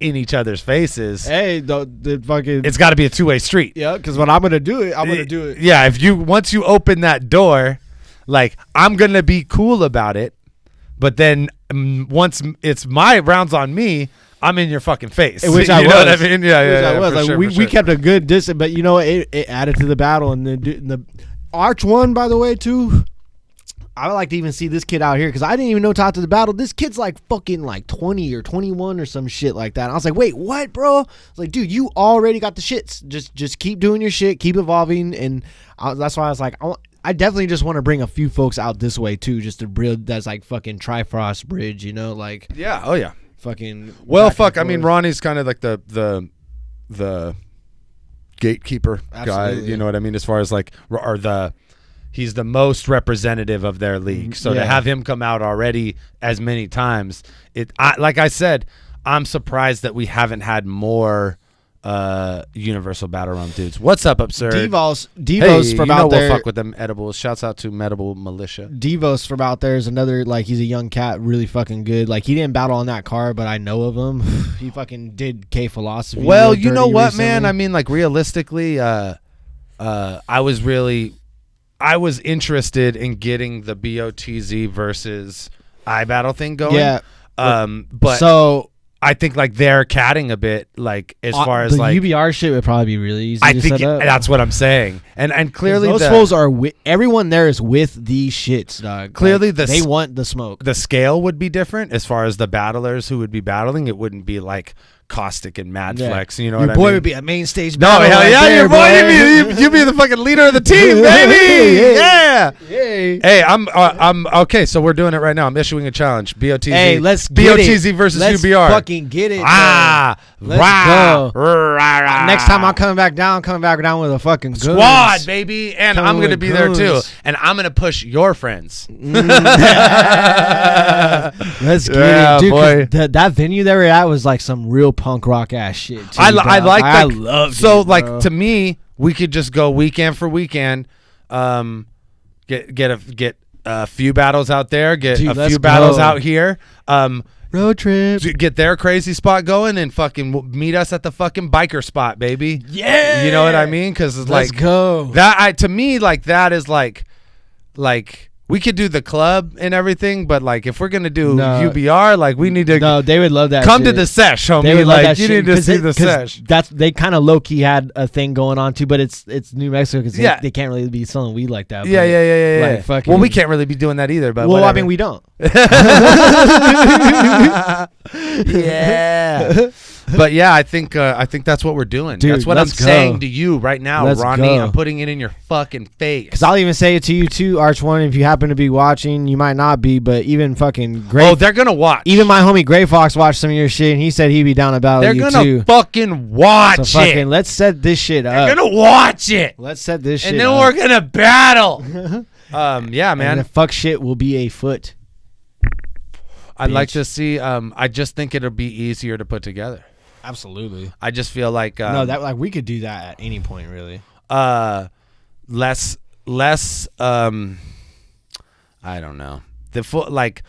in each other's faces. Hey, the fucking. It's got to be a two-way street. Yeah, because when I'm gonna do it, I'm gonna do it. Yeah, if you once you open that door, like I'm gonna be cool about it, but then once it's my rounds on me, I'm in your fucking face. Which you I know was. what I mean? Yeah, I was. for Like, sure, we for sure. kept a good distance, but you know it added to the battle. And the Arch won, by the way, too. I would like to even see this kid out here because I didn't even know till after the battle. This kid's like fucking like 20 or 21 or some shit like that. And I was like, wait, what, bro? I was like, dude, you already got the shits. Just keep doing your shit, keep evolving. And that's why I was like, I definitely just want to bring a few folks out this way too, just to build that's like fucking Trifrost Bridge, you know, like Yeah. Oh yeah. fucking. Well, fuck. I mean, Ronnie's kind of like the gatekeeper Absolutely. guy. You know what I mean? As far as like, he's the most representative of their league. So to have him come out already as many times, like I said, I'm surprised that we haven't had more Universal Battle Realm dudes. What's up, Absurd? Devos Hey, from you out know there. we'll fuck with them edibles. Shouts out to Medible Militia. Devos from out there is another, like, he's a young cat, really fucking good. Like, he didn't battle on that card, but I know of him. He fucking did K Philosophy. Well, real you know dirty what, recently. man? I mean, like, realistically, I was interested in getting the BOTZ versus iBattle thing going. Yeah. But so I think like they're catting a bit, like as far as the like UBR shit would probably be really easy I to think set up. that's what I'm saying. And clearly those fools are everyone there is with these shits, dog. Clearly like, they want the smoke. the scale would be different as far as the battlers who would be battling. It wouldn't be like Caustic and Mad Flex. You know your what I boy mean? would be a main stage. No, battle hell right yeah, there, your boy. You be the fucking leader of the team, baby. Yeah. Hey, I'm okay. So we're doing it right now. I'm issuing a challenge. BOTZ. Hey, let's get BOTZ it. versus Let's UBR. fucking get it. Let's go. Rah. Next time I'm coming back down with a fucking goons. Squad, baby, and Coming I'm gonna with be there too, goons. and I'm gonna push your friends. Let's get Yeah, it, dude. 'Cause boy. That venue they were at was like some real punk rock ass shit. Too, I bro. like I that. love so it, like bro. to me, we could just go weekend for weekend, get a few battles out there, get Dude, a let's few battles go. out here, road trip. get their crazy spot going, and fucking meet us at the fucking biker spot, baby. Yeah, You know what I mean? Because it's let's like go. that. To me, like that is like we could do the club and everything, but like if we're gonna do UBR, like we need to No, they would love that. come shit. to the sesh, homie. They would love Like that you shit need to 'cause see the 'cause sesh. They kind of low key had a thing going on too, but it's New Mexico because Yeah. they can't really be selling weed like that. Yeah, but, yeah. Like, fucking, Well, we can't really be doing that either, but Well, whatever. I mean, we don't. Yeah. But yeah, I think that's what we're doing. Dude, that's what I'm let's go. saying to you right now, Let's Ronnie. go. I'm putting it in your fucking face. Because I'll even say it to you too, Arch One. If you happen to be watching, you might not be, but even fucking Gray. Oh, they're gonna watch. Even my homie Gray Fox watched some of your shit, and he said he'd be down about they're you gonna too. fucking watch So fucking it. let's set this shit They're up. gonna watch it, Let's set this shit and then up. we're gonna battle. Yeah, And man. the fuck shit will be a foot. I'd like bitch. to see. I just think it'll be easier to put together. Absolutely. I just feel like No, that like we could do that at any point, really. less I don't know. The full like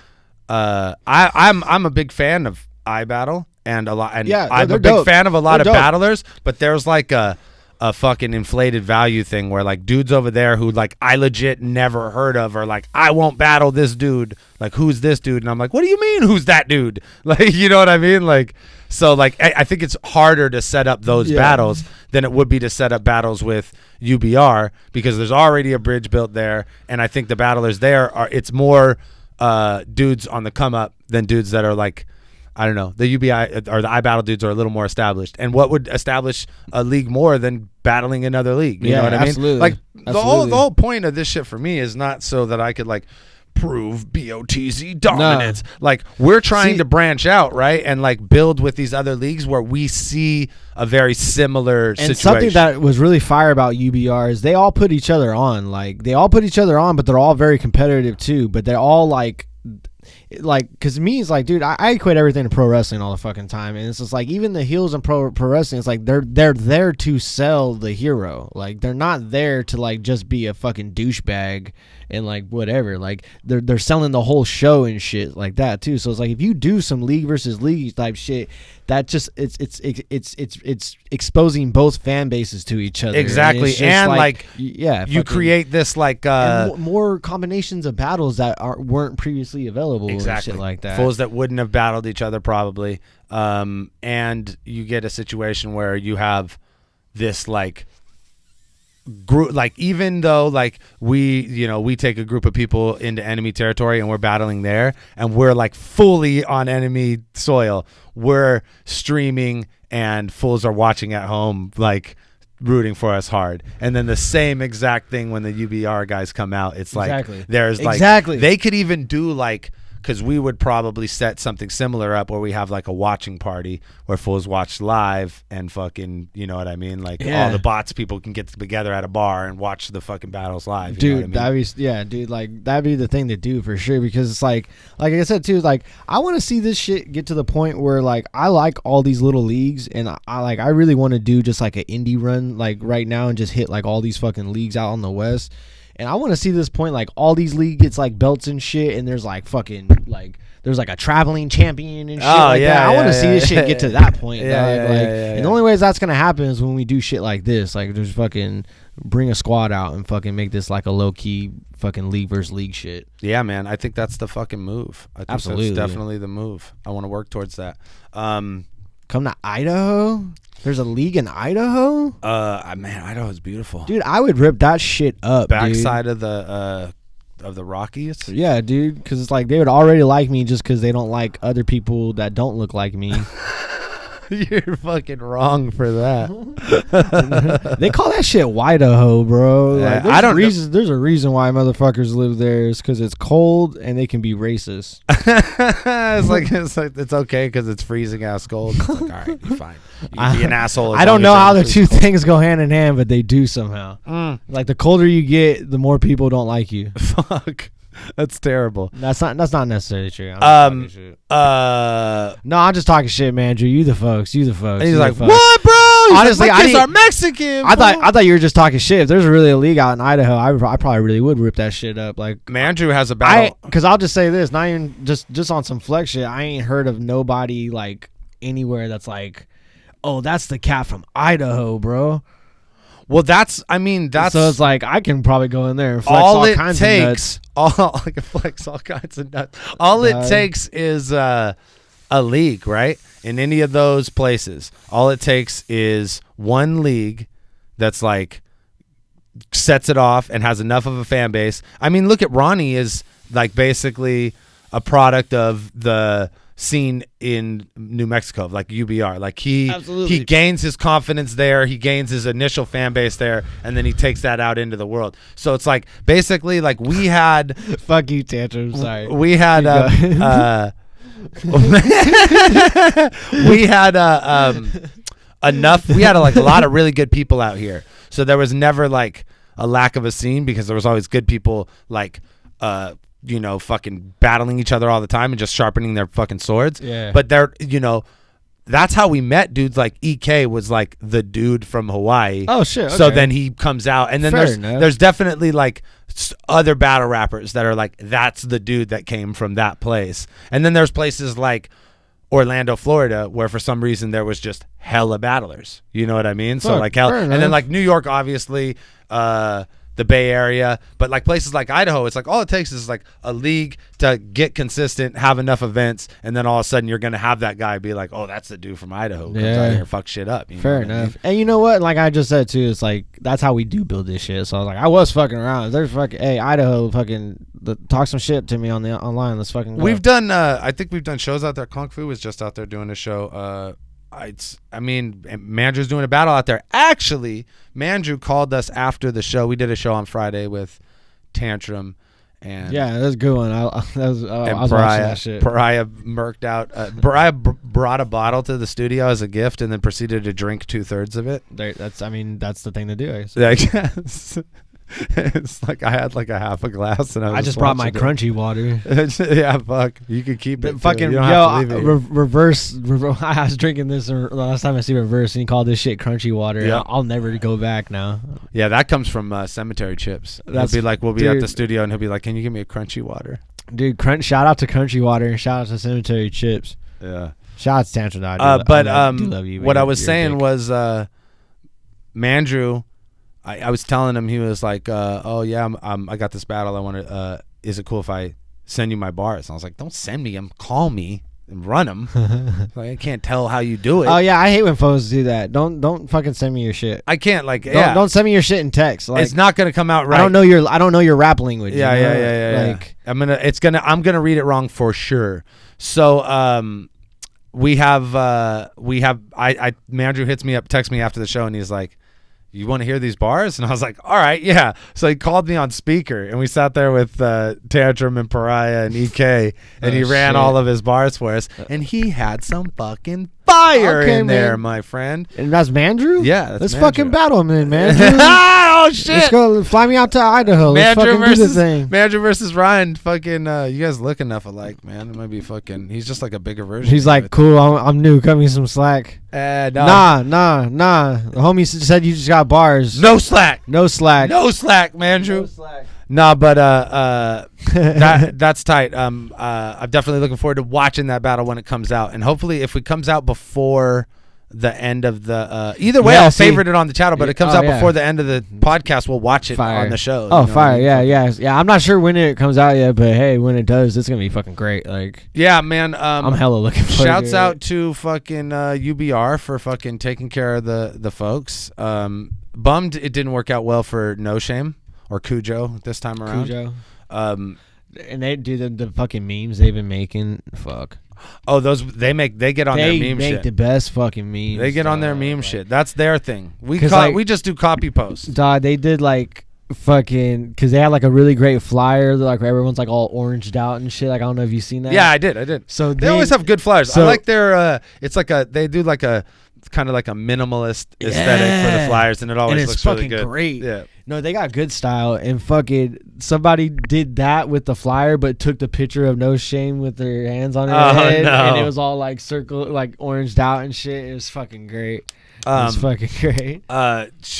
I'm a big fan of iBattle and a lot and Yeah, I'm they're a big dope. fan of a lot They're of dope. battlers, but there's like a fucking inflated value thing where like dudes over there who like I legit never heard of are like, I won't battle this dude. Like, who's this dude? And I'm like, what do you mean who's that dude? Like, you know what I mean? Like, so like I think it's harder to set up those battles than it would be to set up battles with UBR because there's already a bridge built there, and I think the battlers there it's more dudes on the come up than dudes that are like, I don't know, the UBI or the iBattle dudes are a little more established. And what would establish a league more than battling another league? You know what I mean? absolutely. Like Absolutely. the whole point of this shit for me is not so that I could like prove BOTZ dominance. Like, we're trying to branch out, right? And like build with these other leagues where we see a very similar situation. And something that was really fire about UBR is they all put each other on. Like, they all put each other on, but they're all very competitive too. But they're all like, because me, it's like, dude, I equate everything to pro wrestling all the fucking time, and it's just like, even the heels in pro wrestling, it's like they're there to sell the hero. Like, they're not there to like just be a fucking douchebag and like whatever. Like, they're selling the whole show and shit like that too. So it's like, if you do some league versus league type shit, that just it's exposing both fan bases to each other. Exactly. And like yeah, you create this like more combinations of battles that weren't previously available. Exactly. And shit like that. Fools that wouldn't have battled each other probably. And you get a situation where you have this like group, like, even though like we take a group of people into enemy territory and we're battling there and we're like fully on enemy soil, we're streaming and fools are watching at home like rooting for us hard. And then the same exact thing when the UBR guys come out, it's like there's like they could even do like, because we would probably set something similar up where we have like a watching party where fools watch live and fucking, you know what I mean? Like all the bots people can get together at a bar and watch the fucking battles live. Dude, you know what I mean? dude, like that'd be the thing to do for sure, because it's like I said too, like I want to see this shit get to the point where like I like all these little leagues, and I really want to do just like an indie run like right now and just hit like all these fucking leagues out on the West. And I want to see this point, like all these leagues gets like belts and shit, and there's like fucking like there's like a traveling champion and shit like that. I want to see this shit get to that point, dog. And the only ways that's gonna happen is when we do shit like this. Like, just fucking bring a squad out and fucking make this like a low key fucking league versus league shit. Yeah, man. I think that's the fucking move. I think Absolutely, that's definitely the move. I want to work towards that. Come to Idaho. There's a league in Idaho? Man, Idaho's beautiful. Dude, I would rip that shit up, Backside dude. of the Rockies? Yeah, dude, because it's like they would already like me just because they don't like other people that don't look like me. You're fucking wrong for that. They call that shit Idaho, bro. Like, I don't know. There's a reason why motherfuckers live there. Is because it's cold and they can be racist. it's okay because it's freezing ass cold. It's like, all right, you're fine. You can be an asshole. I don't know how the two things go hand in hand, but they do somehow. Like, the colder you get, the more people don't like you. Fuck. That's terrible. That's not necessarily true. I'm I'm just talking shit, man. Drew, you the folks. And he's like, what, bro? Honestly, my kids are Mexican. I thought you were just talking shit. If there's really a league out in Idaho, I probably really would rip that shit up. Like, Andrew has a battle. Because I'll just say this, not even just on some flex shit. I ain't heard of nobody like anywhere that's like, oh, that's the cat from Idaho, bro. Well, that's so it's like I can probably go in there and flex all kinds of nuts. I can flex all kinds of nuts. All it takes is a league, right? In any of those places, all it takes is one league that's like sets it off and has enough of a fan base. I mean, look at Ronnie is like basically a product of the scene in New Mexico, like UBR. Like he gains his confidence there, he gains his initial fan base there, and then he takes that out into the world. So it's like basically like we had fuck you, Tantrum. Sorry, we had we had enough. We had like a lot of really good people out here, so there was never like a lack of a scene because there was always good people like fucking battling each other all the time and just sharpening their fucking swords. Yeah. But they're, that's how we met dudes like EK was like the dude from Hawaii. Oh shit. Okay. So then he comes out, and then there's definitely like other battle rappers that are like, that's the dude that came from that place. And then there's places like Orlando, Florida, where for some reason there was just hella battlers. You know what I mean? So like hell, and then like New York, obviously, the Bay Area, but like places like Idaho, it's like all it takes is like a league to get consistent, have enough events, and then all of a sudden you're gonna have that guy be like, oh, that's the dude from Idaho who comes out here and fuck shit up. Fair enough. I mean? And you know what? Like I just said too, it's like that's how we do build this shit. So I was like, I was fucking around. There's fucking Idaho, fucking talk some shit to me online. Let's fucking go. We've done. I think we've done shows out there. Kung Fu was just out there doing a show. Mandrew's doing a battle out there. Actually, Mandrew called us after the show. We did a show on Friday with Tantrum, And Yeah, that's a good one. I was watching that shit. Pariah murked out. Pariah brought a bottle to the studio as a gift and then proceeded to drink 2/3 of it. That's the thing to do. I guess. Yeah, I guess. It's like I had like a half a glass and I just brought my crunchy water. Yeah, fuck. You could keep it. Fucking you don't have to leave it. Reverse. I was drinking this last time I see Reverse, and he called this shit crunchy water. Yeah. I'll never go back now. Yeah, that comes from Cemetery Chips. He'll be like, we'll be at the studio, and he'll be like, can you give me a crunchy water? Dude, shout out to Crunchy Water and shout out to Cemetery Chips. Yeah. Shout out to Tantra. I do love you. What I was saying was, Mandrew. I was telling him, he was like, oh yeah, I got this battle. I want to. Is it cool if I send you my bars? And I was like, don't send me them. Call me and run them. Like, I can't tell how you do it. Oh yeah, I hate when folks do that. Don't fucking send me your shit. I can't Don't send me your shit in text. Like, it's not gonna come out right. I don't know your rap language. Yeah. Like I'm gonna read it wrong for sure. So Mandrew hits me up, texts me after the show, and he's like, you want to hear these bars? And I was like, all right, yeah. So he called me on speaker, and we sat there with Tantrum and Pariah and EK, and he ran all of his bars for us, and he had some fucking fire in there, my friend. And that's Mandrew? Yeah, let's fucking battle him then, Mandrew. Oh shit! Let's go. Fly me out to Idaho. Let's fucking do the thing. Mandrew versus Ryne. Fucking, you guys look enough alike, man. It might be fucking. He's just like a bigger version. He's like, cool. I'm new. Cut me some slack. No. Nah. The homie said you just got bars. No slack, Mandrew. No slack. No, but that's tight. I'm definitely looking forward to watching that battle when it comes out, and hopefully, if it comes out before the end of the either way, I'll favorite it on the channel. But it comes out before the end of the podcast, we'll watch it on the show. Oh, fire! Yeah. I'm not sure when it comes out yet, but hey, when it does, it's gonna be fucking great. Like, yeah, man. I'm hella looking forward. Shouts out to fucking UBR for fucking taking care of the folks. Bummed it didn't work out well for No Shame or Cujo this time around. And they do the fucking memes they've been making. Fuck. Oh, they get on their meme shit. They make the best fucking memes. They get on their meme shit. That's their thing. We just do copy posts. Dog, they did like fucking, because they had like a really great flyer that, like, everyone's like all oranged out and shit. Like, I don't know if you've seen that. Yeah, I did. So they always have good flyers. I like their it's like they do like a kind of like a minimalist aesthetic for the flyers, and it always looks really good. Great. Yeah. No, they got good style, and fucking somebody did that with the flyer, but took the picture of No Shame with their hands on their head, and it was all like like oranged out and shit. It was fucking great. It was fucking great.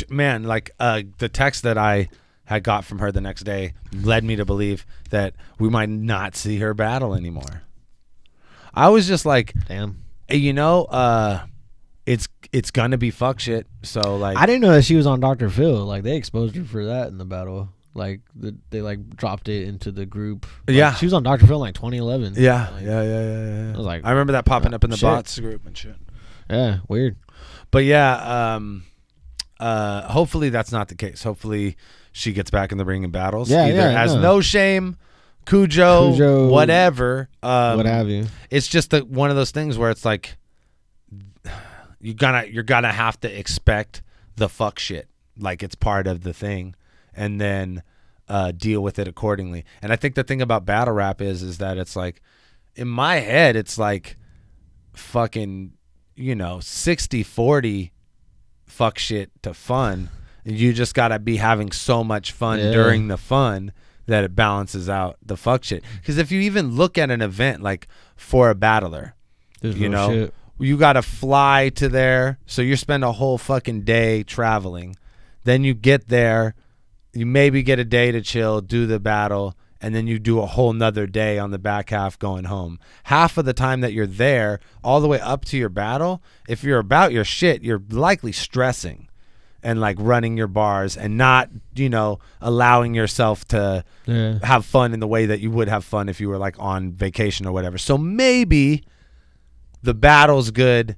Man, like the text that I had got from her the next day led me to believe that we might not see her battle anymore. I was just like, damn, it's gonna be fuck shit. So like, I didn't know that she was on Dr. Phil. Like, they exposed her for that in the battle. Like, they like dropped it into the group. Like, yeah, she was on Dr. Phil in like 2011. Yeah, like, yeah. I was like, I remember that popping up in the bots group and shit. Yeah, weird. But yeah, hopefully that's not the case. Hopefully she gets back in the ring and battles. Yeah, either has No Shame, Cujo, whatever. What have you? It's just one of those things where it's like, you're gonna have to expect the fuck shit, like it's part of the thing, and then deal with it accordingly. And I think the thing about battle rap is that it's like, in my head, it's like fucking 60-40 fuck shit to fun. You just gotta be having so much fun during the fun that it balances out the fuck shit. Because if you even look at an event like for a battler, shit. You got to fly to there. So you spend a whole fucking day traveling. Then you get there. You maybe get a day to chill, do the battle, and then you do a whole nother day on the back half going home. Half of the time that you're there, all the way up to your battle, if you're about your shit, you're likely stressing and like running your bars and not, allowing yourself to have fun in the way that you would have fun if you were like on vacation or whatever. So maybe the battle's good,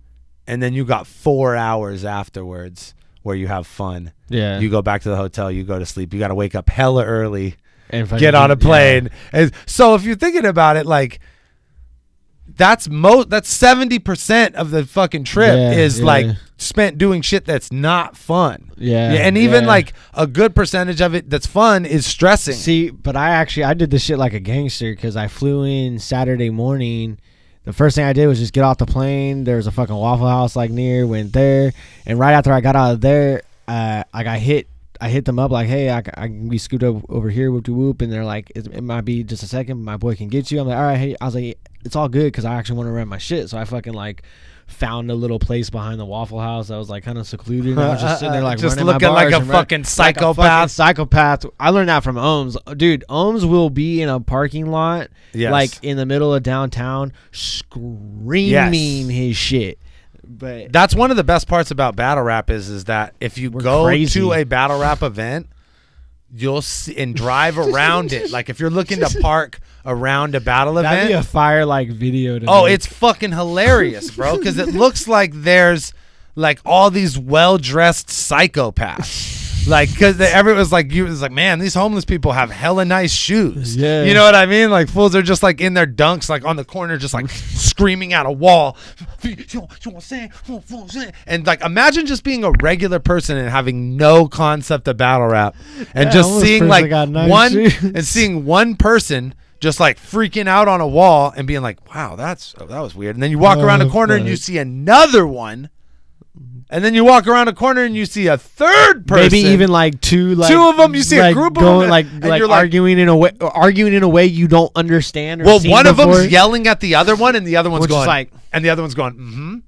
and then you got 4 hours afterwards where you have fun. Yeah. You go back to the hotel, you go to sleep. You got to wake up hella early and get on a plane. Yeah. And so if you're thinking about it, like, that's 70% of the fucking trip is like spent doing shit that's not fun. Yeah. And even like a good percentage of it that's fun is stressing. See, but I did this shit like a gangster because I flew in Saturday morning. The first thing I did was just get off the plane. There was a fucking Waffle House like near, went there. And right after I got out of there, I hit them up like, hey, I can be scooped up over here, whoop de whoop. And they're like, it might be just a second. My boy can get you. I'm like, all right, hey. I was like, it's all good because I actually want to rent my shit. So I fucking like found a little place behind the Waffle House that was like kind of secluded. And I was just sitting there like just running looking my bars like a fucking psychopath. Psychopath. I learned that from Ohms. Dude, Ohms will be in a parking lot, like in the middle of downtown, screaming his shit. But that's one of the best parts about battle rap is that if you go to a battle rap event, you'll see and drive around it. Like if you're looking to park around a battle event, that'd be a fire like video. It's fucking hilarious, bro. Because it looks like there's like all these well-dressed psychopaths. Like, because everyone's like, man, these homeless people have hella nice shoes. Yeah. You know what I mean? Like, fools are just like in their dunks, like on the corner, just like screaming at a wall. And like, imagine just being a regular person and having no concept of battle rap and just seeing like seeing one person just like freaking out on a wall and being like, wow, that was weird. And then you walk around the corner and you see another one. And then you walk around a corner and you see a third person. Maybe even like two of them. You see a group of them, like you're arguing in a way you don't understand. Or one of them's yelling at the other one, and the other one's going like, and the other one's going,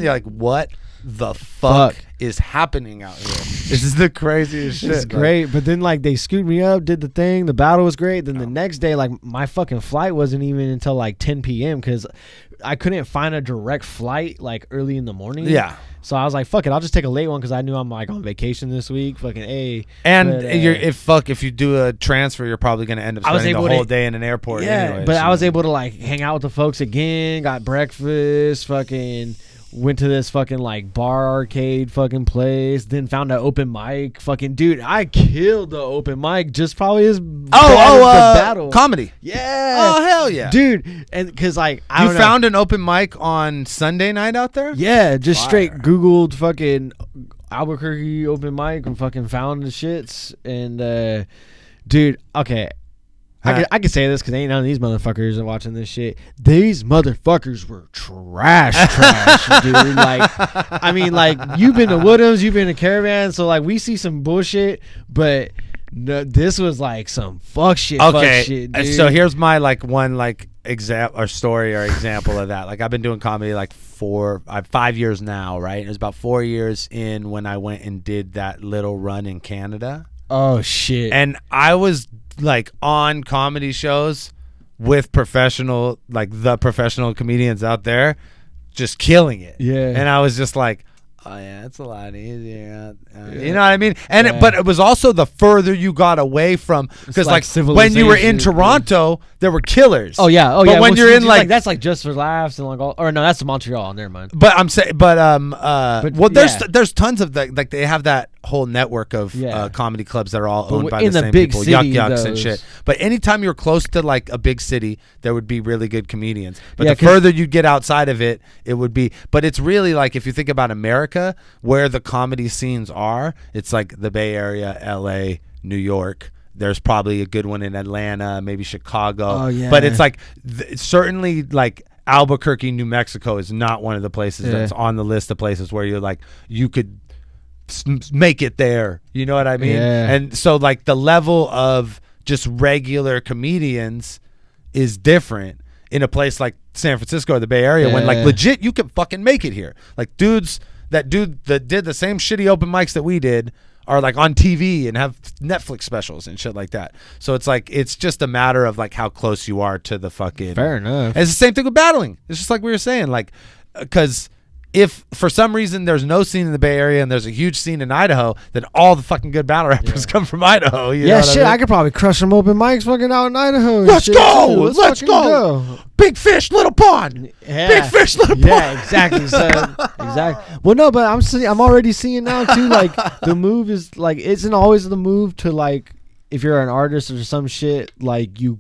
You're like, what the fuck is happening out here? This is the craziest shit. It's great, but then like they scooped me up, did the thing. The battle was great. Then the next day, like my fucking flight wasn't even until like 10 p.m. because I couldn't find a direct flight like early in the morning. Yeah. So I was like, fuck it, I'll just take a late one because I knew I'm like on vacation this week. Fucking A. And if you do a transfer, you're probably gonna end up spending the whole day in an airport. Yeah, anyway, but I was able to like hang out with the folks again. Got breakfast. Fucking went to this fucking like bar arcade fucking place. Then found an open mic. Fucking dude, I killed the open mic. Just probably as bad as the battle comedy. Yeah. Oh hell yeah, dude. And because like you found an open mic on Sunday night out there. Yeah, just straight Googled fucking Albuquerque open mic and fucking found the shits. And dude, okay. I can say this because ain't none of these motherfuckers are watching this shit. These motherfuckers were trash, dude. Like, I mean, like, you've been to Woodham's, you've been to Caravan, so, like, we see some bullshit, but no, this was, like, some fuck shit, dude. So here's my, like, one, like, story or example of that. Like, I've been doing comedy, like, 5 years now, right? It was about 4 years in when I went and did that little run in Canada. Oh, shit. And I was like on comedy shows with professional comedians out there just killing it. Yeah. And I was just like, oh yeah, it's a lot easier. You know what I mean? And but it was also the further you got away from, because like when you were in Toronto, there were killers. Oh yeah, but when you're in like that's like Just for Laughs and like all, or no, that's Montreal. Never mind. But I'm saying, there's tons of like they have that whole network of comedy clubs that are all owned by the same people, yucks and shit. But anytime you're close to like a big city, there would be really good comedians. But the further you get outside of it, it would be. But it's really like if you think about America, where the comedy scenes are, it's like the Bay Area, LA, New York. There's probably a good one in Atlanta, maybe Chicago. Oh, yeah. But it's like certainly like Albuquerque, New Mexico is not one of the places that's on the list of places where you're like you could make it there. You know what I mean? Yeah. And so like the level of just regular comedians is different in a place like San Francisco or the Bay Area when like legit you can fucking make it here. Like dude that did the same shitty open mics that we did are like on TV and have Netflix specials and shit like that. So it's like it's just a matter of like how close you are to the fucking. Fair enough. And it's the same thing with battling. It's just like we were saying, like because if for some reason there's no scene in the Bay Area and there's a huge scene in Idaho, then all the fucking good battle rappers come from Idaho. You know what I mean? I could probably crush some open mics fucking out in Idaho. Let's go. Let's go. Big fish, little pond. Yeah. Big fish, little pond. Yeah, exactly. So exactly. Well, no, but I'm already seeing now too. Like the move is like isn't always the move to like if you're an artist or some shit, like you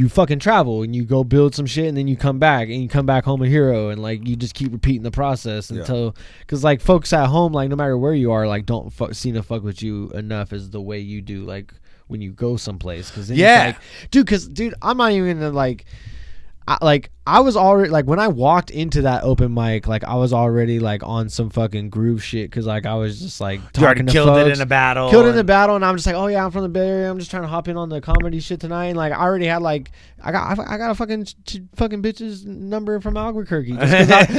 fucking travel and you go build some shit and then you come back and you come back home a hero and like you just keep repeating the process until because like folks at home, like no matter where you are, like don't seem to fuck with you enough as the way you do like when you go someplace. Because it's like, dude, I'm not even gonna like. I was already like when I walked into that open mic, like I was already like on some fucking groove shit because like I was just like talking to killed folks, it in a battle, and I'm just like, oh yeah, I'm from the Bay Area, I'm just trying to hop in on the comedy shit tonight, and like I already had like I got a fucking bitch's number from Albuquerque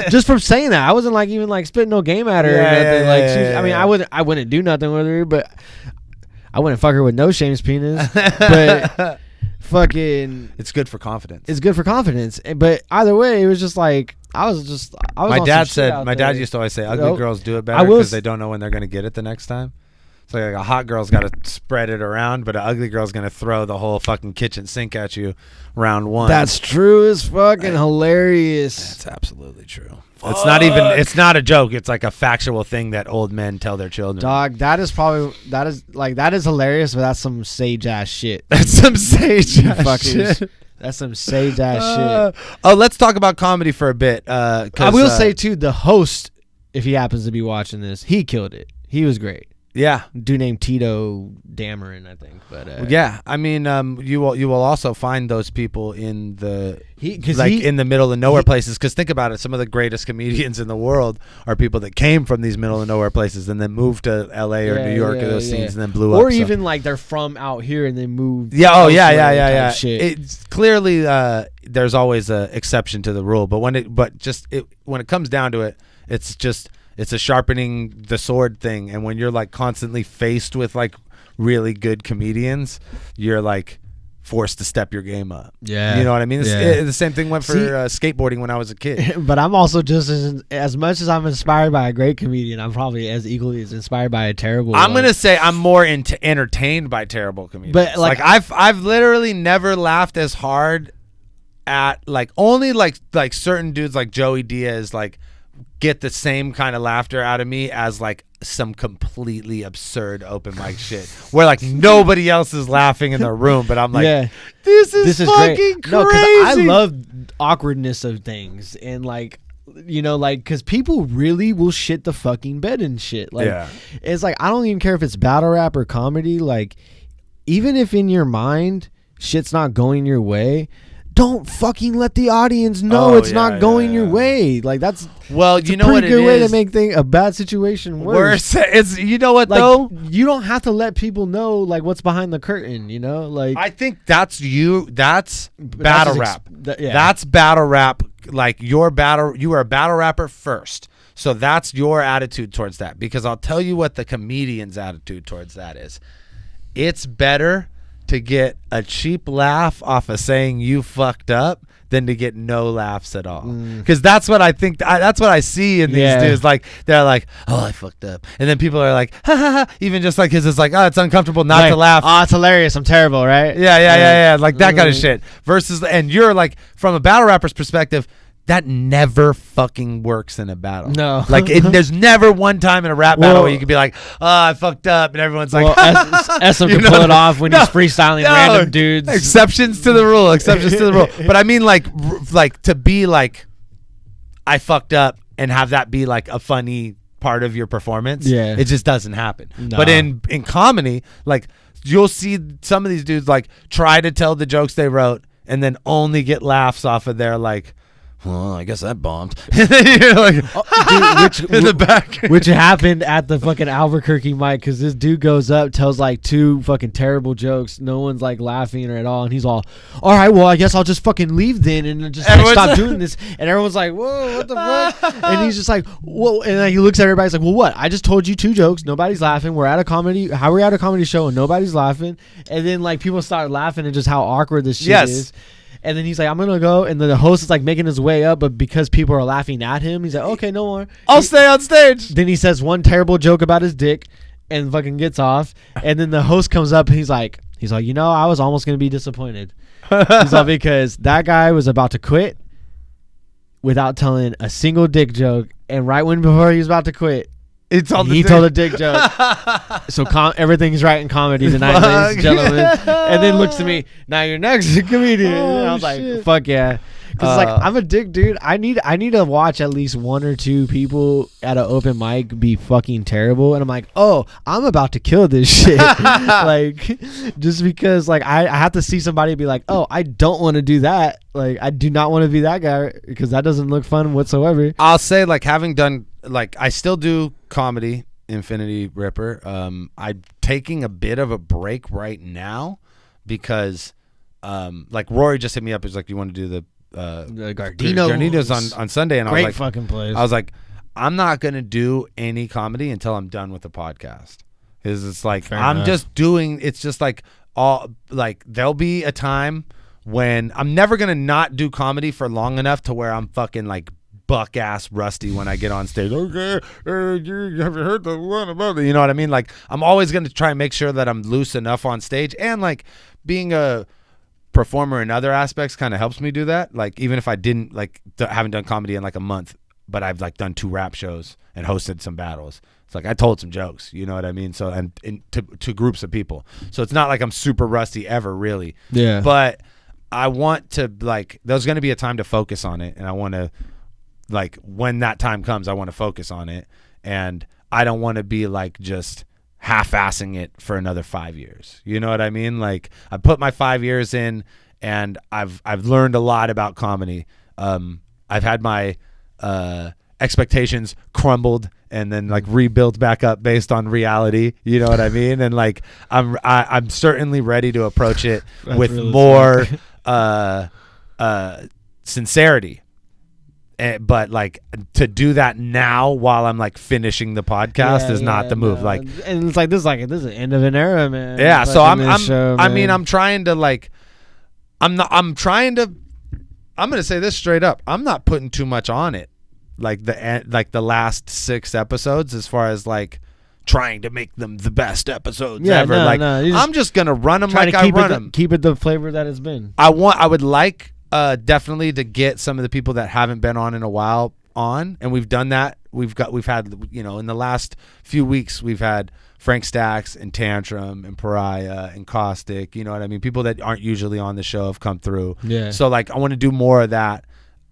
just from saying that. I wasn't like even like spitting no game at her or nothing. I mean, I wouldn't do nothing with her, but I wouldn't fuck her with no shame's penis, but. Fucking, it's good for confidence. But either way, it was just like I was. My dad used to always say, "Ugly girls do it better because they don't know when they're gonna get it the next time." So like a hot girl's got to spread it around, but an ugly girl's gonna throw the whole fucking kitchen sink at you round one. That's true as fucking hilarious. That's absolutely true. It's not a joke. It's like a factual thing that old men tell their children. Dog, that is hilarious, but that's some sage ass shit. That's some sage ass shit. That's some sage ass shit. Let's talk about comedy for a bit. I will say too, the host, if he happens to be watching this, he killed it. He was great. Yeah, dude named Tito Dameron, I think. But yeah, I mean, you will also find those people in the in the middle of nowhere places. Because think about it, some of the greatest comedians in the world are people that came from these middle of nowhere places and then moved to L.A. or New York or those scenes and then blew up. Or even like they're from out here and they moved. Yeah. Shit. It's clearly there's always a exception to the rule, but when it comes down to it, it's a sharpening the sword thing. And when you're like constantly faced with like really good comedians, you're like forced to step your game up. Yeah. You know what I mean? The same thing went for skateboarding when I was a kid. But I'm also just as much as I'm inspired by a great comedian, I'm probably as equally as inspired by a terrible one. I'm going to say I'm more entertained by terrible comedians. But like I've literally never laughed as hard at like only like certain dudes like Joey Diaz like get the same kind of laughter out of me as like some completely absurd open mic shit where like nobody else is laughing in the room, but I'm like, this is fucking great. Crazy. No, 'cause I love awkwardness of things and like, you know, like because people really will shit the fucking bed and shit. Like it's like I don't even care if it's battle rap or comedy. Like even if in your mind shit's not going your way, don't fucking let the audience know it's not going your way. Like that's you know what it is. Pretty good way to make a bad situation worse. It's you know what like, though, you don't have to let people know like what's behind the curtain. You know, like I think that's battle rap. That's battle rap. Like you are a battle rapper first. So that's your attitude towards that. Because I'll tell you what the comedian's attitude towards that is. It's better to get a cheap laugh off of saying you fucked up than to get no laughs at all. Because that's what I think. That's what I see in these dudes. Like they're like, oh, I fucked up, and then people are like, ha ha ha. Even just like his is like, oh, it's uncomfortable not to laugh. Oh, it's hilarious. I'm terrible, right? Yeah. Like that kind of shit. Versus, and you're like, from a battle rapper's perspective, that never fucking works in a battle. No. Like, there's never one time in a rap battle where you can be like, oh, I fucked up. And everyone's like, Essam can pull it off when he's freestyling random dudes. Exceptions to the rule. But I mean, like to be like, I fucked up and have that be like a funny part of your performance. Yeah. It just doesn't happen. No. But in comedy, like, you'll see some of these dudes like try to tell the jokes they wrote and then only get laughs off of their like, well, I guess that bombed. You're like, dude, in the back. Which happened at the fucking Albuquerque mic because this dude goes up, tells like two fucking terrible jokes. No one's like laughing or at all. And he's all right, well, I guess I'll just fucking leave then and just like, stop doing this. And everyone's like, whoa, what the fuck? And he's just like, whoa. And then he looks at everybody. He's like, well, what? I just told you 2 jokes. Nobody's laughing. We're at a comedy show and nobody's laughing. And then like people start laughing at just how awkward this shit is. And then he's like, I'm going to go. And then the host is like making his way up. But because people are laughing at him, he's like, okay, no more. I'll stay on stage. Then he says one terrible joke about his dick and fucking gets off. And then the host comes up and he's like, you know, I was almost going to be disappointed. He's like, because that guy was about to quit without telling a single dick joke. And right before he was about to quit, He told He told a dick joke. So everything's right in comedy tonight, ladies and gentlemen. And then looks to me, now you're next comedian. And I was like, fuck yeah. Because like I'm a dick, dude. I need to watch at least one or two people at an open mic be fucking terrible, and I'm like, oh, I'm about to kill this shit. Like, just because like I have to see somebody be like, oh, I don't want to do that. Like, I do not want to be that guy because that doesn't look fun whatsoever. I'll say, like, having done, like, I still do comedy, Infinity Ripper. I'm taking a bit of a break right now because, like, Rory just hit me up. He's like, you want to do the Gardino's on Sunday, and Great I was like, fucking place. I was like, I'm not gonna do any comedy until I'm done with the podcast, because it's like Fair I'm enough. just doing. It's just like there'll be a time when I'm never gonna not do comedy for long enough to where I'm fucking like buck ass rusty when I get on stage. Okay, you have heard the one about it? You know what I mean? Like, I'm always gonna try and make sure that I'm loose enough on stage, and like being a performer in other aspects kind of helps me do that. Like, even if I didn't like haven't done comedy in like a month, but I've like done 2 rap shows and hosted some battles. It's like I told some jokes, you know what I mean? So, and to groups of people. So it's not like I'm super rusty ever, really. Yeah. But I want to, like, there's going to be a time to focus on it, and I want to, like, when that time comes, I want to focus on it, and I don't want to be like just half-assing it for another 5 years. You know what I mean? Like, I put my 5 years in, and I've learned a lot about comedy. I've had my expectations crumbled and then like rebuilt back up based on reality. You know what I mean? And like I'm certainly ready to approach it with really more sincerity. But like to do that now while I'm like finishing the podcast is not the move. No. Like, and it's like this is the end of an era, man. yeah. So I'm I'm trying to like, I'm going to say this straight up. I'm not putting too much on it. Like the last 6 episodes, as far as like trying to make them the best episodes ever. I'm just going to run them like I run them. Keep it the flavor that it's been. I would like definitely to get some of the people that haven't been on in a while on, and we've done that. We've had, you know, in the last few weeks, we've had Frank Stacks and Tantrum and Pariah and Caustic. You know what I mean? People that aren't usually on the show have come through. Yeah. So like, I want to do more of that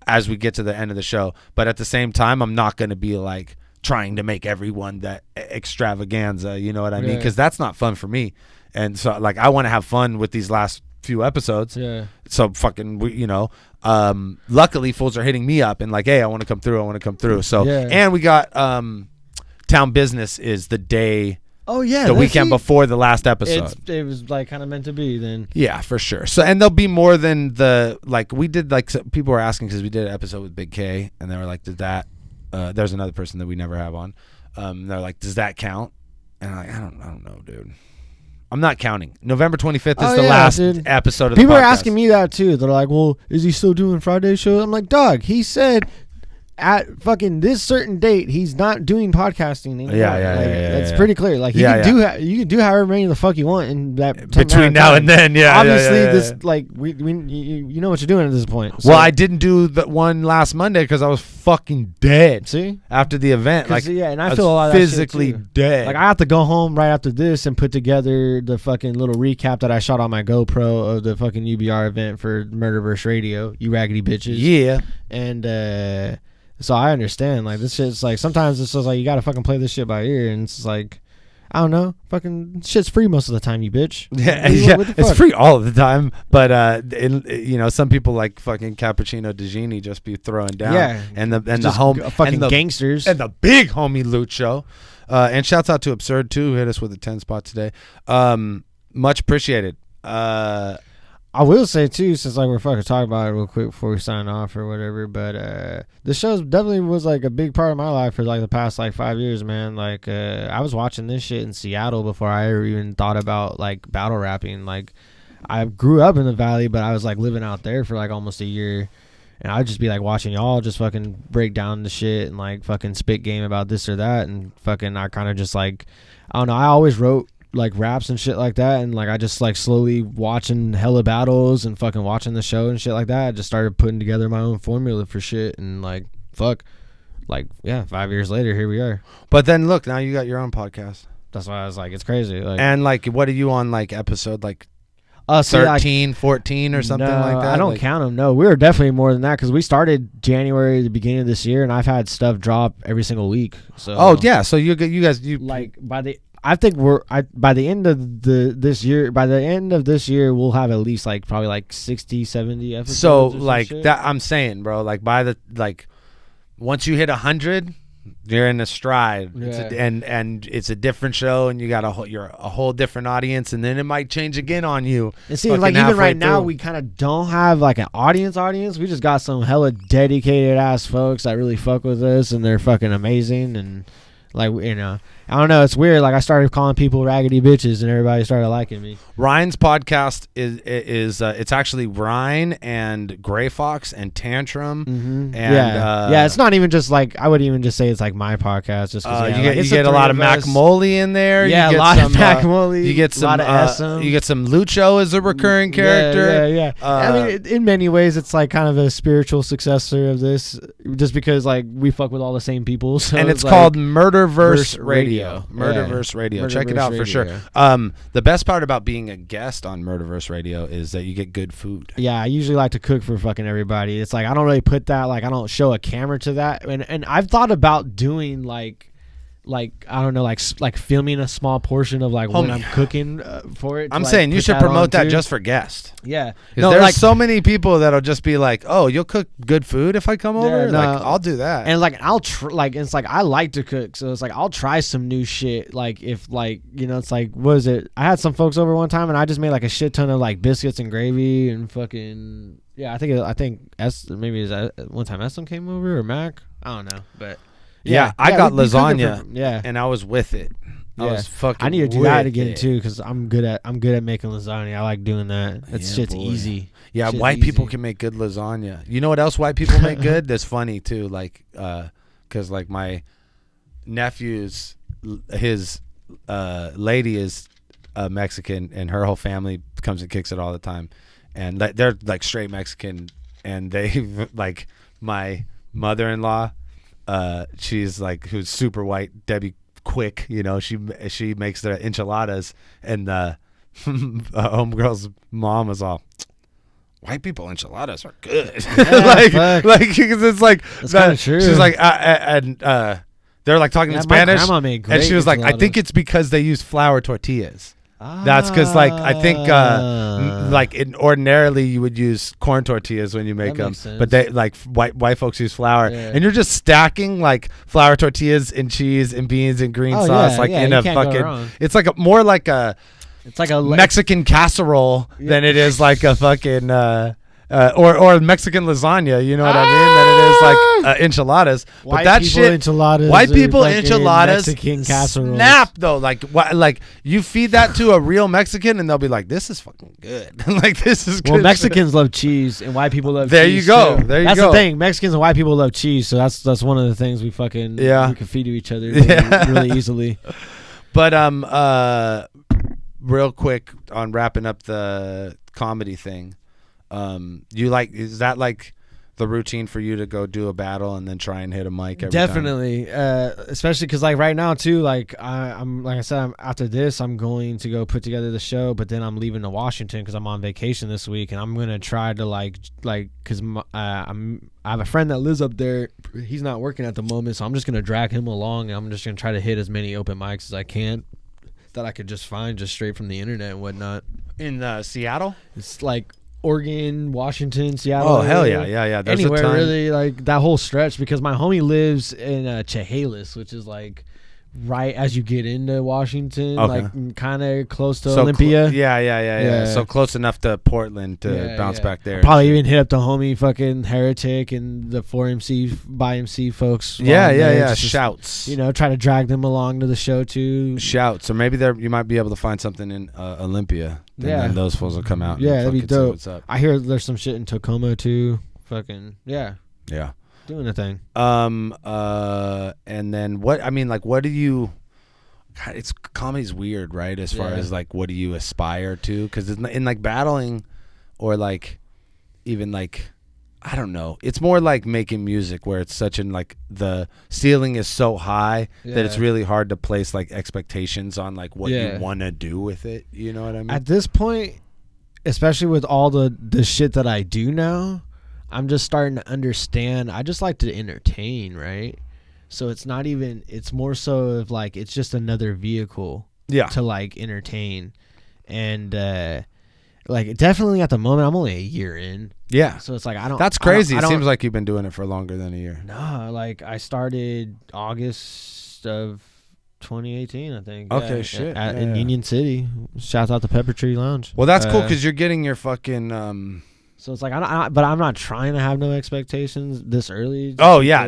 as we get to the end of the show. But at the same time, I'm not going to be like trying to make everyone that extravaganza. You know what I mean? Because that's not fun for me. And so like, I want to have fun with these last few episodes. Yeah. So fucking, you know, luckily fools are hitting me up and like, hey, I want to come through. So, and we got Town Business is the day. Oh yeah, the weekend before the last episode. It was like kind of meant to be then. Yeah, for sure. So, and there'll be more than the, like, we did, like, people were asking because we did an episode with Big K, and they were like, did that, there's another person that we never have on. They're like, does that count? And I'm like, I don't know, dude. I'm not counting. November 25th is the last episode of the podcast. People are asking me that too. They're like, well, is he still doing Friday shows? I'm like, dog, he said at fucking this certain date he's not doing podcasting anymore. That's pretty clear. Like, you can do however many the fuck you want in that between now and then. Obviously this like you know what you're doing at this point. So. Well, I didn't do the one last Monday because I was fucking dead. See, after the event, like, and I feel a lot of physically that shit too. dead. Like, I have to go home right after this and put together the fucking little recap that I shot on my GoPro of the fucking UBR event for Murderverse Radio. You raggedy bitches. Yeah, and so I understand, like, this shit's like, sometimes it's just like you gotta fucking play this shit by ear, and it's like, I don't know, fucking shit's free most of the time, you bitch. Yeah, it's free all of the time, but you know, some people like fucking Cappuccino DeGenie just be throwing down, and the fucking gangsters and the big homie Loot Show, and shouts out to Absurd too, who hit us with a 10 spot today, much appreciated. I will say too, since like we're fucking talking about it real quick before we sign off or whatever, but this show definitely was like a big part of my life for like the past like 5 years, man. Like I was watching this shit in Seattle before I ever even thought about like battle rapping. Like, I grew up in the Valley, but I was like living out there for like almost a year, and I'd just be like watching y'all just fucking break down the shit and like fucking spit game about this or that, and fucking I kind of just like, I don't know, I always wrote like raps and shit like that, and like I just like slowly watching hella battles and fucking watching the show and shit like that, I just started putting together my own formula for shit, and like, fuck, like 5 years later, here we are. But then look, now you got your own podcast. That's why I was like, it's crazy. Like, And like, what are you on, like episode like see, 13, 14 or something like that? I don't like, count them. No, we were definitely more than that because we started January, the beginning of this year, and I've had stuff drop every single week. So Oh yeah, so you guys like I think by the end of this year we'll have at least like probably like 60, 70 episodes. So or some like shit. that, I'm saying, bro, like once you hit 100, you're in a stride. And it's a different show, and you got you're a whole different audience, and then it might change again on you. And see, fucking like even halfway right now, through. we kind of don't have like an audience. We just got some hella dedicated ass folks that really fuck with us, and they're fucking amazing. And like, you know, I don't know, it's weird. Like I started calling people raggedy bitches, and everybody started liking me. Ryne's podcast is it's actually Ryne and Gray Fox and Tantrum. Mm-hmm. And it's not even just like, I wouldn't even just say it's like my podcast. Just cause, you get a lot of Mac Moley in there. Yeah, you get a lot some, of Mac Moley. You get some. A lot of SM. You get some Lucho as a recurring character. Yeah. I mean, in many ways, it's like kind of a spiritual successor of this, just because like we fuck with all the same people. So and it's like, called Murderverse Radio. Radio. Murderverse Radio. Check it Murderverse out for sure. Radio. The best part about being a guest on Murderverse Radio is that you get good food. Yeah, I usually like to cook for fucking everybody. It's like I don't really put that, like I don't show a camera to that. And I've thought about doing like I don't know, like filming a small portion of like when I'm cooking for it. I'm saying you should promote that just for guests. Yeah. No, there's so many people that'll just be like, "Oh, you'll cook good food if I come over." no. Like, I'll do that. And like it's like I like to cook, so it's like I'll try some new shit. Like if like, you know, it's like, what is it? I had some folks over one time, and I just made like a shit ton of like biscuits and gravy and fucking I think one time Eslam came over or Mac. I don't know, but. Yeah, I got we cooking lasagna. And I was with it. I was fucking. I need to do that again it. too, because I'm good at making lasagna. I like doing that. That shit's easy. Yeah, Shit's white easy. people can make good lasagna. You know what else white people make good? That's funny too. Like, because like my nephew's his lady is Mexican, and her whole family comes and kicks it all the time, and they're like straight Mexican, and they like my mother-in-law. She's like, who's super white, Debbie Quick, you know, she makes the enchiladas, and homegirl's mom was all, white people enchiladas are good. like because it's like that's kind of true. She's like they're like talking in Spanish, my grandma made great and she was like, I enchiladas. think it's because they use flour tortillas. That's because like I think like ordinarily you would use corn tortillas when you make them, but they like white folks use flour, and you're just stacking like flour tortillas and cheese and beans and green sauce in a fucking. It's like more like a. It's like a Mexican casserole than it is like a fucking or Mexican lasagna. You know what I mean? Than it is like enchiladas. White but that people shit, enchiladas white are people fucking enchiladas, Mexican casseroles. Snap though. Like you feed that to a real Mexican, and they'll be like, "This is fucking good." Like this is good. Well, Mexicans love cheese, and white people love. There cheese you go. Too. There you that's go. the thing. Mexicans and white people love cheese, so that's one of the things we fucking we can feed to each other really easily. But real quick on wrapping up the comedy thing, is that like the routine for you to go do a battle and then try and hit a mic every Definitely, especially because like right now too, like I'm like I said, after this I'm going to go put together the show, but then I'm leaving to Washington because I'm on vacation this week, and I'm gonna try to like because I have a friend that lives up there. He's not working at the moment, so I'm just gonna drag him along, and I'm just gonna try to hit as many open mics as I can that I could just find just straight from the internet and whatnot. In Seattle? It's like Oregon, Washington, Seattle. Oh, hell yeah. There's anywhere a ton. really, like that whole stretch, because my homie lives in Chehalis, which is like right as you get into Washington, like kind of close to Olympia. Yeah. So close enough to Portland to bounce back there. Probably even hit up the homie fucking Heretic and the 4MC by MC folks. Yeah. Shouts. You know, try to drag them along to the show too. Shouts. Or maybe you might be able to find something in Olympia. And then those fools will come out. Yeah, that'd be dope. What's up. I hear there's some shit in Tacoma too. Fucking yeah. Doing a thing. And then what do you? God, comedy's weird, right? As far as like, what do you aspire to? Because in like battling, or like even like I don't know. It's more like making music where it's such an like the ceiling is so high that it's really hard to place like expectations on like what you want to do with it. You know what I mean? At this point, especially with all the shit that I do now, I'm just starting to understand. I just like to entertain, right? So it's not even. It's more so of like it's just another vehicle. To like entertain, and like definitely at the moment I'm only a year in. Yeah. So it's like I don't. That's crazy. It seems like you've been doing it for longer than a year. No, like I started August of 2018, I think. Okay, shit. In Union City. Shout out to Pepper Tree Lounge. Well, that's cool because you're getting your fucking. So it's like but I'm not trying to have no expectations this early. Oh yeah,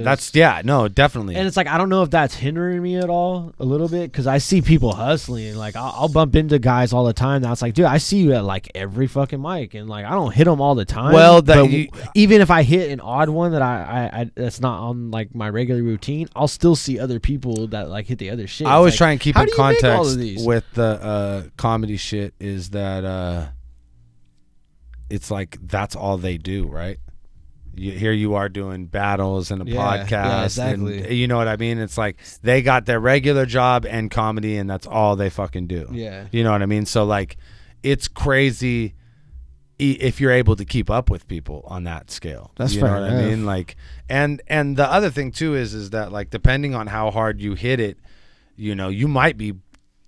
no, definitely. And it's like I don't know if that's hindering me at all a little bit because I see people hustling. Like I'll bump into guys all the time. That's like, dude, I see you at like every fucking mic, and like I don't hit them all the time. Well, even if I hit an odd one that I that's not on like my regular routine, I'll still see other people that like hit the other shit. I always like, try and keep in context these? with the comedy shit. Is that it's like that's all they do, right? Here you are doing battles and a podcast. Yeah, exactly. And, you know what I mean? It's like they got their regular job and comedy, and that's all they fucking do. Yeah. You know what I mean? So, like, it's crazy if you're able to keep up with people on that scale. That's you fair know what enough. I mean? Like, and the other thing, too, is that, like, depending on how hard you hit it, you know, you might be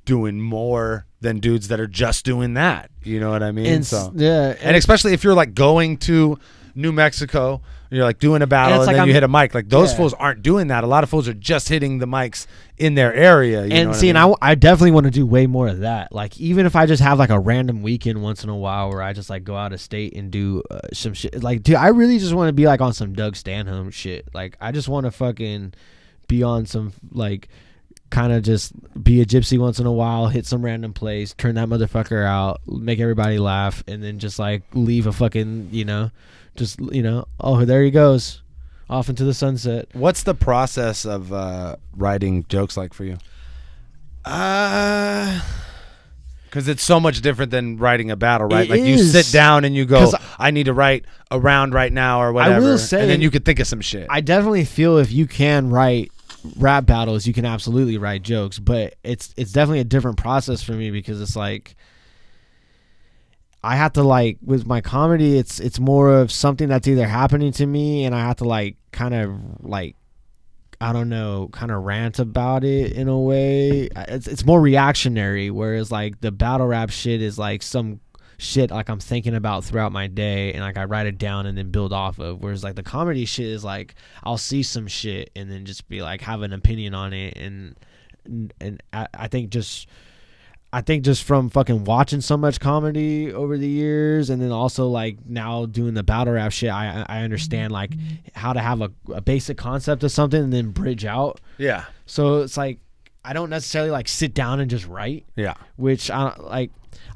doing more than dudes that are just doing that. You know what I mean? And especially if you're like going to New Mexico, you're like doing a battle and then you hit a mic. Like those fools aren't doing that. A lot of fools are just hitting the mics in their area. You know what I mean? I definitely want to do way more of that. Like even if I just have like a random weekend once in a while where I just like go out of state and do some shit. Like, dude, I really just want to be like on some Doug Stanhope shit. Like I just want to fucking be on some like kind of just be a gypsy once in a while, hit some random place, turn that motherfucker out, make everybody laugh, and then just like leave a fucking, oh, there he goes off into the sunset. What's the process of writing jokes like for you? Because it's so much different than writing a battle, right? Like you sit down and you go, I need to write a round right now or whatever. I will say, and then you could think of some shit. I definitely feel if you can write rap battles, you can absolutely write jokes, but it's definitely a different process for me because it's like I have to like with my comedy, it's more of something that's either happening to me and I have to like kind of like I don't know, kind of rant about it in a way. It's more reactionary, whereas like the battle rap shit is like some shit like I'm thinking about throughout my day and like I write it down and then build off of, whereas like the comedy shit is like I'll see some shit and then just be like have an opinion on it and I think just from fucking watching so much comedy over the years and then also like now doing the battle rap shit, I understand like how to have a basic concept of something and then bridge out. Yeah. So it's like I don't necessarily like sit down and just write. Yeah. Which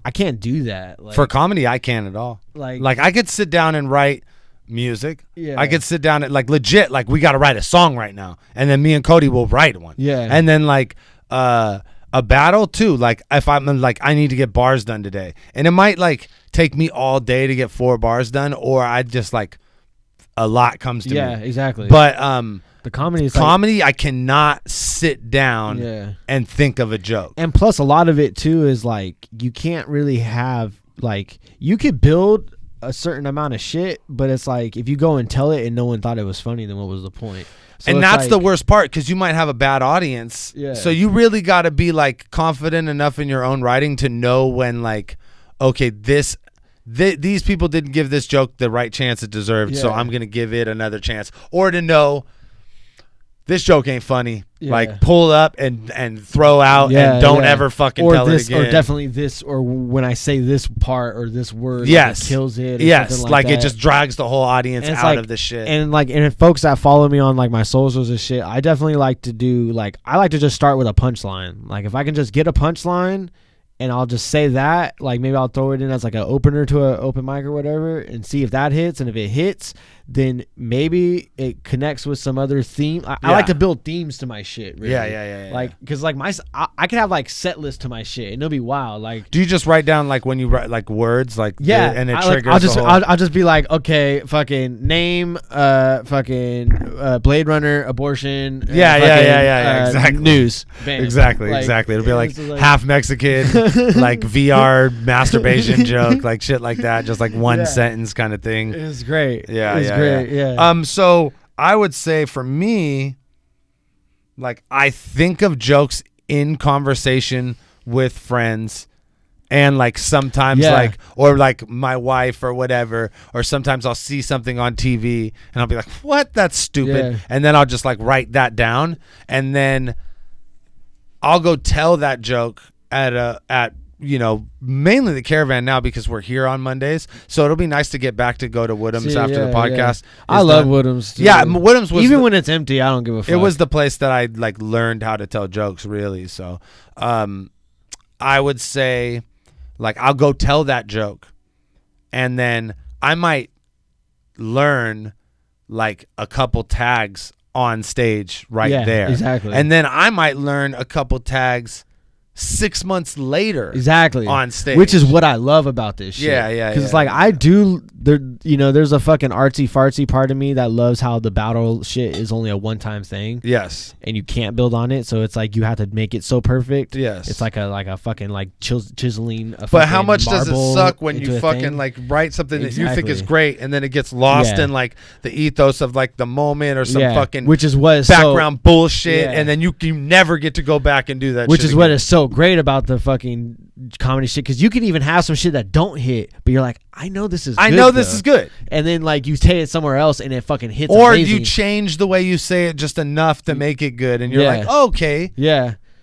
I can't do that. Like, for comedy, I can't at all. Like I could sit down and write music. Yeah. I could sit down and like legit, like we got to write a song right now. And then me and Cody will write one. Yeah. And then like a battle too. Like if I'm like, I need to get bars done today. And it might like take me all day to get 4 bars done. Or I just like a lot comes to me. Yeah, exactly. But the comedy is comedy, I cannot sit down and think of a joke. And plus a lot of it too is like you can't really have like you could build a certain amount of shit, but it's like if you go and tell it and no one thought it was funny, then what was the point? So and that's like, the worst part because you might have a bad audience. Yeah. So you really got to be like confident enough in your own writing to know when like, okay, these people didn't give this joke the right chance it deserved, so I'm going to give it another chance. Or to know this joke ain't funny. Yeah. Like pull up and throw out and don't ever fucking tell it again. Or definitely this, or when I say this part or this word, yes, like it kills it. Or yes, something like that. It just drags the whole audience out like, of the shit. And if folks that follow me on like my socials and shit, I definitely like to do like I like to just start with a punchline. Like if I can just get a punchline and I'll just say that, like maybe I'll throw it in as like an opener to an open mic or whatever, and see if that hits. And if it hits, then maybe it connects with some other theme. I like to build themes to my shit. Really. Yeah. Like, because like I could have like set lists to my shit, and it'll be wild. Like, do you just write down like when you write like words, like and it triggers? I'll just be like, okay, fucking name, fucking Blade Runner, abortion. Yeah, exactly. News. Bam. Exactly. It'll be like half Mexican, like VR masturbation joke, like shit like that, just like one sentence kind of thing. It's great. Yeah. Yeah. So I would say for me, like I think of jokes in conversation with friends, and like sometimes like, or like my wife or whatever, or sometimes I'll see something on TV and I'll be like, what? That's stupid. And then I'll just like write that down, and then I'll go tell that joke at you know, mainly the Caravan now because we're here on Mondays. So it'll be nice to get back to go to Woodham's after the podcast. I love Woodham's too. Yeah, Woodham's was even when it's empty, I don't give a fuck. It was the place that I like learned how to tell jokes, really. So I would say like I'll go tell that joke, and then I might learn like a couple tags on stage there. Exactly. And then I might learn a couple tags 6 months later, on stage, which is what I love about this shit. Because it's like I do there. You know, there's a fucking artsy fartsy part of me that loves how the battle shit is only a one-time thing. Yes, and you can't build on it, so it's like you have to make it so perfect. Yes, it's like a fucking like chiseling. But how much does it suck when you fucking like write something that you think is great, and then it gets lost in like the ethos of like the moment or some fucking which is what is background bullshit, and then you never get to go back and do that. Which shit is again. what is so great about the fucking comedy shit, because you can even have some shit that don't hit, but you're like, I know this is good, and then like you say it somewhere else and it fucking hits, or amazing. You change the way you say it just enough to make it good, and you're like, okay,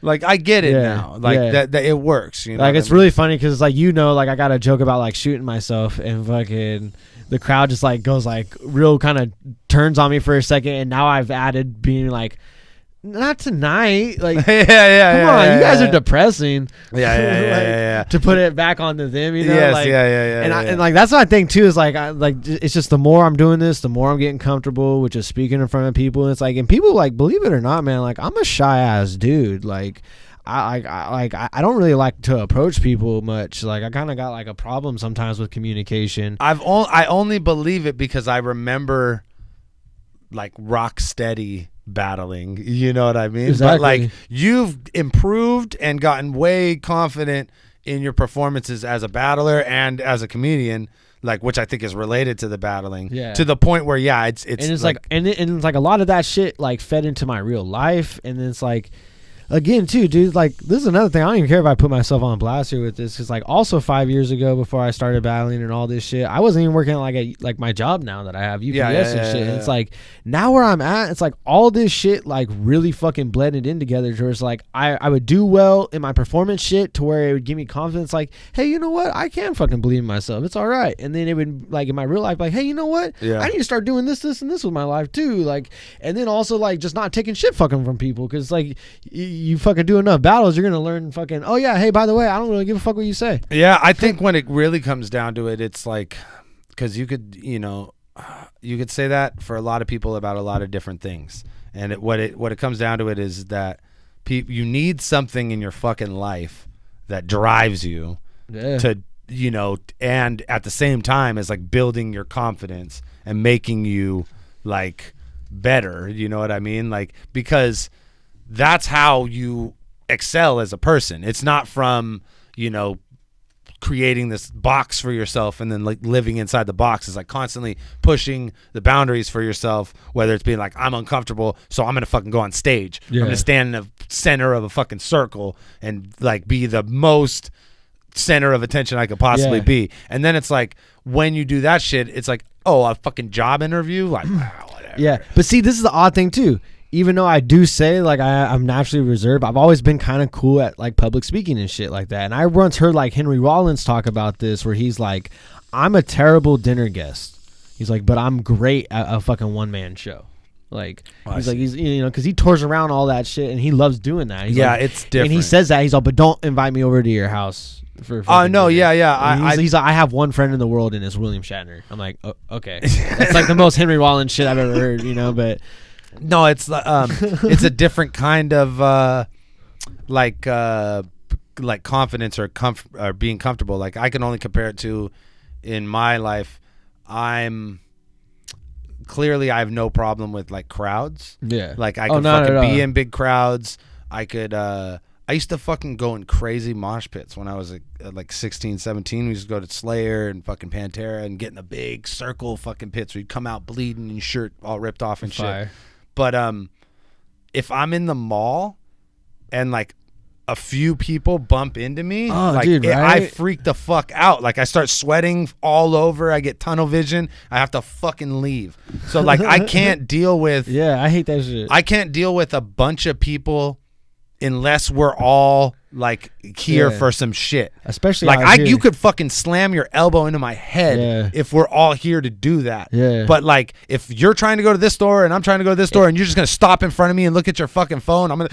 like I get it now, like that it works, you know. Like it's really funny because like, you know, like I got a joke about like shooting myself, and fucking the crowd just like goes like real kind of turns on me for a second, and now I've added being like, not tonight, like come on, you guys are depressing. To put it back onto them, you know. And like that's what I think too, is like it's just the more I'm doing this, the more I'm getting comfortable with just speaking in front of people. And it's like, and people like, believe it or not, man, like I'm a shy ass dude. Like I don't really like to approach people much. Like I kind of got like a problem sometimes with communication. I only believe it because I remember like rock steady battling, you know what I mean? Exactly. But like you've improved and gotten way confident in your performances as a battler and as a comedian, like, which I think is related to the battling, to the point where it's like it's like a lot of that shit like fed into my real life. And then it's like, again too, dude, like this is another thing, I don't even care if I put myself on blast here with this, because like also 5 years ago, before I started battling and all this shit, I wasn't even working like my job now that I have, UPS and shit. And it's like now where I'm at, it's like all this shit like really fucking blended in together to where it's like I would do well in my performance shit to where it would give me confidence, like, hey, you know what, I can fucking believe in myself, it's all right. And then it would like in my real life, like, hey, you know what, I need to start doing this and this with my life too, like. And then also like just not taking shit fucking from people, because like you fucking do enough battles, you're gonna learn fucking, oh yeah, hey, by the way, I don't really give a fuck what you say. Yeah, I think when it really comes down to it, it's like, because you could, you know, you could say that for a lot of people about a lot of different things, and what it comes down to it is that you need something in your fucking life that drives you to, you know, and at the same time is like building your confidence and making you like better, you know what I mean? Like, because that's how you excel as a person. It's not from, you know, creating this box for yourself and then like living inside the box. It's like constantly pushing the boundaries for yourself, whether it's being like, I'm uncomfortable, so I'm gonna fucking go on stage. I'm gonna stand in the center of a fucking circle and like be the most center of attention I could possibly be. And then it's like, when you do that shit, it's like, oh, a fucking job interview, like whatever. Yeah, but see, this is the odd thing too. Even though I do say like I'm naturally reserved, I've always been kind of cool at like public speaking and shit like that. And I once heard like Henry Rollins talk about this, where he's like, I'm a terrible dinner guest. He's like, but I'm great at a fucking one-man show. Like he's because he tours around all that shit and he loves doing that. He's like, it's different. And he says that he's all, but don't invite me over to your house. Oh no, dinner. yeah. He's like, I have one friend in the world and it's William Shatner. I'm like, oh, okay, that's like the most Henry Rollins shit I've ever heard, But no, it's it's a different kind of like confidence or being comfortable. Like I can only compare it to in my life. Clearly I have no problem with like crowds. Yeah. Like I could fucking be in big crowds. I could I used to fucking go in crazy mosh pits when I was like 16, 17. We used to go to Slayer and fucking Pantera and get in the big circle fucking pits where you'd come out bleeding and your shirt all ripped off and shit. But if I'm in the mall and like a few people bump into me, I freak the fuck out. Like I start sweating all over. I get tunnel vision. I have to fucking leave. So like I can't deal with. Yeah, I hate that shit. I can't deal with a bunch of people unless we're all like here for some shit. Especially like you could fucking slam your elbow into my head if we're all here to do that. Yeah. But like if you're trying to go to this store and I'm trying to go to this store and you're just gonna stop in front of me and look at your fucking phone, I'm gonna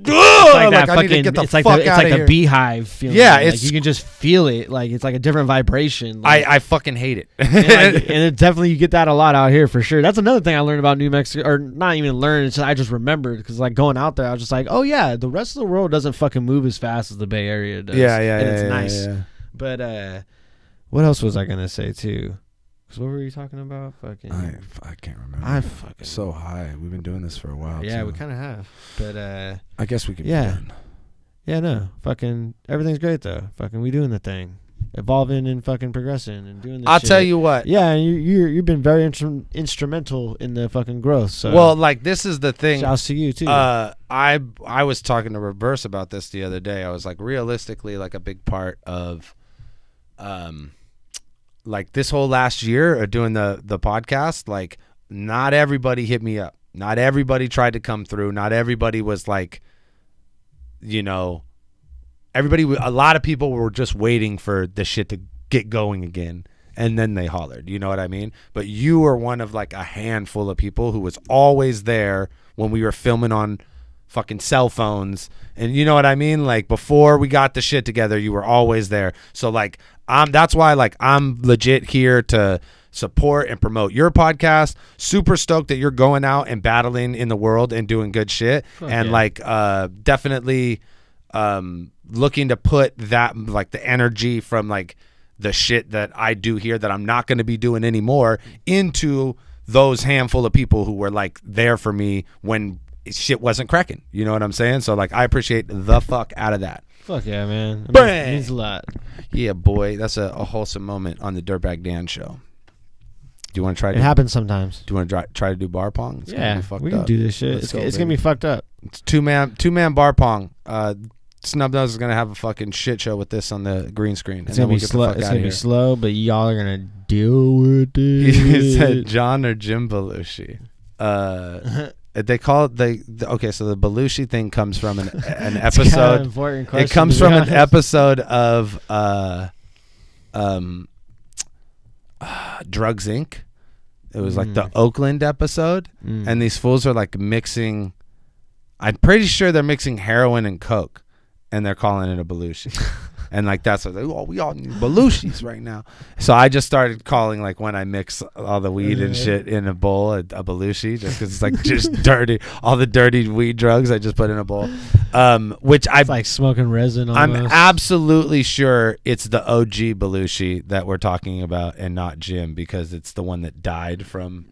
I need to get the fuck out of here. It's like the beehive feeling. Yeah, like you can just feel it. Like it's like a different vibration. Like, I fucking hate it. and it definitely you get that a lot out here for sure. That's another thing I learned about New Mexico, or not even learned. It's just, I just remembered because like going out there, I was just like, oh yeah, the rest of the world doesn't fucking move as fast as the Bay Area does. And it's nice. Yeah. But what else was I gonna say too? Because what were you talking about? Fucking I can't remember. I fucking so high. We've been doing this for a while. Yeah, too. we kind of have. But I guess we could. Yeah. Yeah, no. Fucking everything's great though. Fucking we doing the thing, evolving and fucking progressing and doing. I'll tell you what. Yeah, and you've been very instrumental in the fucking growth. So well, like this is the thing. Shouts to you too. I was talking to Reverse about this the other day. I was like, realistically, like a big part of, like this whole last year of doing the podcast, like not everybody hit me up. Not everybody tried to come through. Not everybody was like, a lot of people were just waiting for the shit to get going again. And then they hollered, you know what I mean? But you were one of like a handful of people who was always there when we were filming on fucking cell phones. And you know what I mean? Like before we got the shit together, you were always there. So like, that's why like I'm legit here to support and promote your podcast. Super stoked that you're going out and battling in the world and doing good shit. Like definitely looking to put that like the energy from like the shit that I do here that I'm not going to be doing anymore into those handful of people who were like there for me when shit wasn't cracking. You know what I'm saying? So like I appreciate the fuck out of that. Fuck yeah, man. It means a lot. Yeah, boy. That's a wholesome moment on the Dirtbag Dan show. Do you want to try? It happens sometimes. Do you want to try to do bar pong? It's yeah, we can do this shit. It's gonna be fucked up. It's two man bar pong. Snub Nose is gonna have a fucking shit show with this on the green screen. It's gonna be slow. It's gonna be slow, but y'all are gonna deal with it. You said John or Jim Belushi. They call it okay. So the Belushi thing comes from an episode. It's kind of an important question, it comes from an episode of Drugs Inc. It was like the Oakland episode, and these fools are like mixing. I'm pretty sure they're mixing heroin and coke, and they're calling it a Belushi. And like that's what we all need Belushis right now. So I just started calling like when I mix all the weed and shit in a bowl a Belushi, just because it's like just dirty, all the dirty weed drugs I just put in a bowl. Which it's like smoking resin. Almost. I'm absolutely sure it's the OG Belushi that we're talking about and not Jim, because it's the one that died from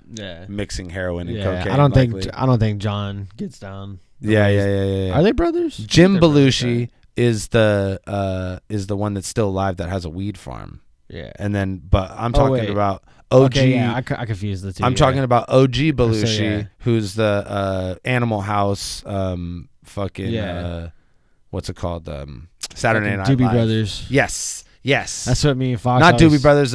mixing heroin and cocaine. I don't think John gets down. Yeah. Are they brothers? Jim Belushi is the one that's still alive that has a weed farm. Yeah. And then, but I'm talking about OG. Okay, yeah, I confused the two. I'm talking about OG Belushi, who's the Animal House, what's it called? Saturday Night Doobie Live. Brothers. Yes. That's what me and Fox. Not Doobie Brothers.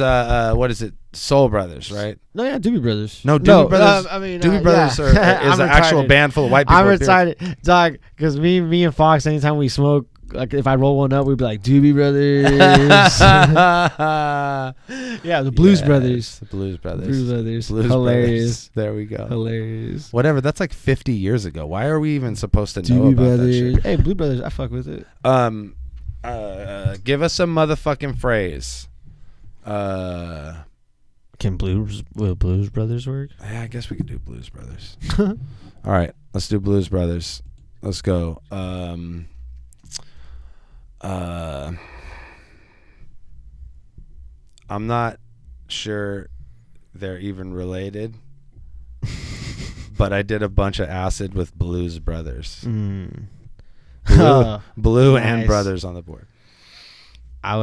What is it? Soul Brothers, right? No, yeah, Doobie Brothers. No, Doobie Brothers. Doobie Brothers is an actual band full of white people. I'm excited, dog, because me and Fox, anytime we smoke like if I roll one up, we'd be like Doobie Brothers. Yeah, the Blues Brothers. The Blues Brothers. Blues Brothers. Blues Hilarious. Brothers. There we go. Hilarious. Whatever. That's like 50 years ago. Why are we even supposed to know Doobie about Brothers. that shit? Hey, Blue Brothers. I fuck with it. Give us a motherfucking phrase. Will Blues Brothers work? Yeah, I guess we could do Blues Brothers. All right, let's do Blues Brothers. Let's go. I'm not sure they're even related, but I did a bunch of acid with Blues Brothers. Blue and Nice. Brothers on the board. I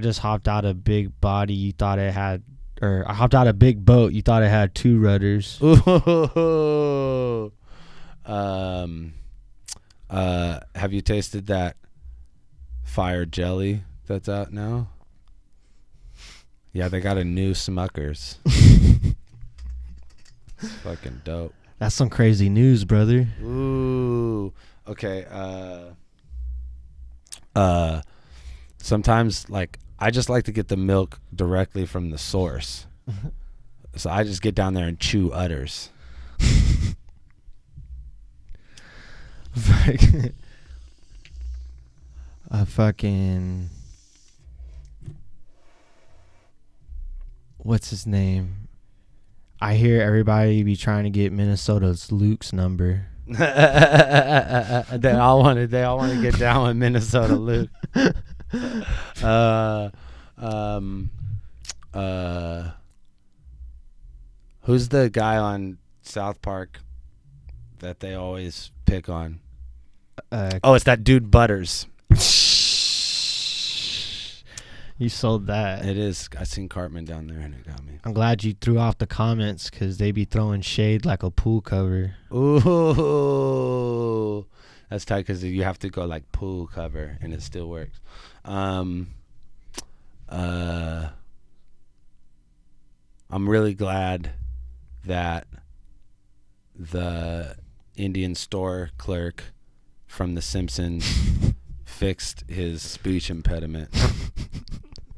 just hopped out a big body. You thought it had, or I hopped out a big boat. You thought it had two rudders. Ooh. Have you tasted that fire jelly that's out now? Yeah, they got a new Smuckers. It's fucking dope. That's some crazy news, brother. Ooh. Okay. Sometimes, like, I just like to get the milk directly from the source. So I just get down there and chew udders. A fucking, what's his name? I hear everybody be trying to get Minnesota's Luke's number. They all want to get down with Minnesota Luke. Who's the guy on South Park that they always pick on? It's that dude Butters. You sold that. It is. I seen Cartman down there and it got me. I'm glad you threw off the comments because they be throwing shade like a pool cover. Ooh, that's tight because you have to go like pool cover and it still works. I'm really glad that the Indian store clerk from The Simpsons fixed his speech impediment.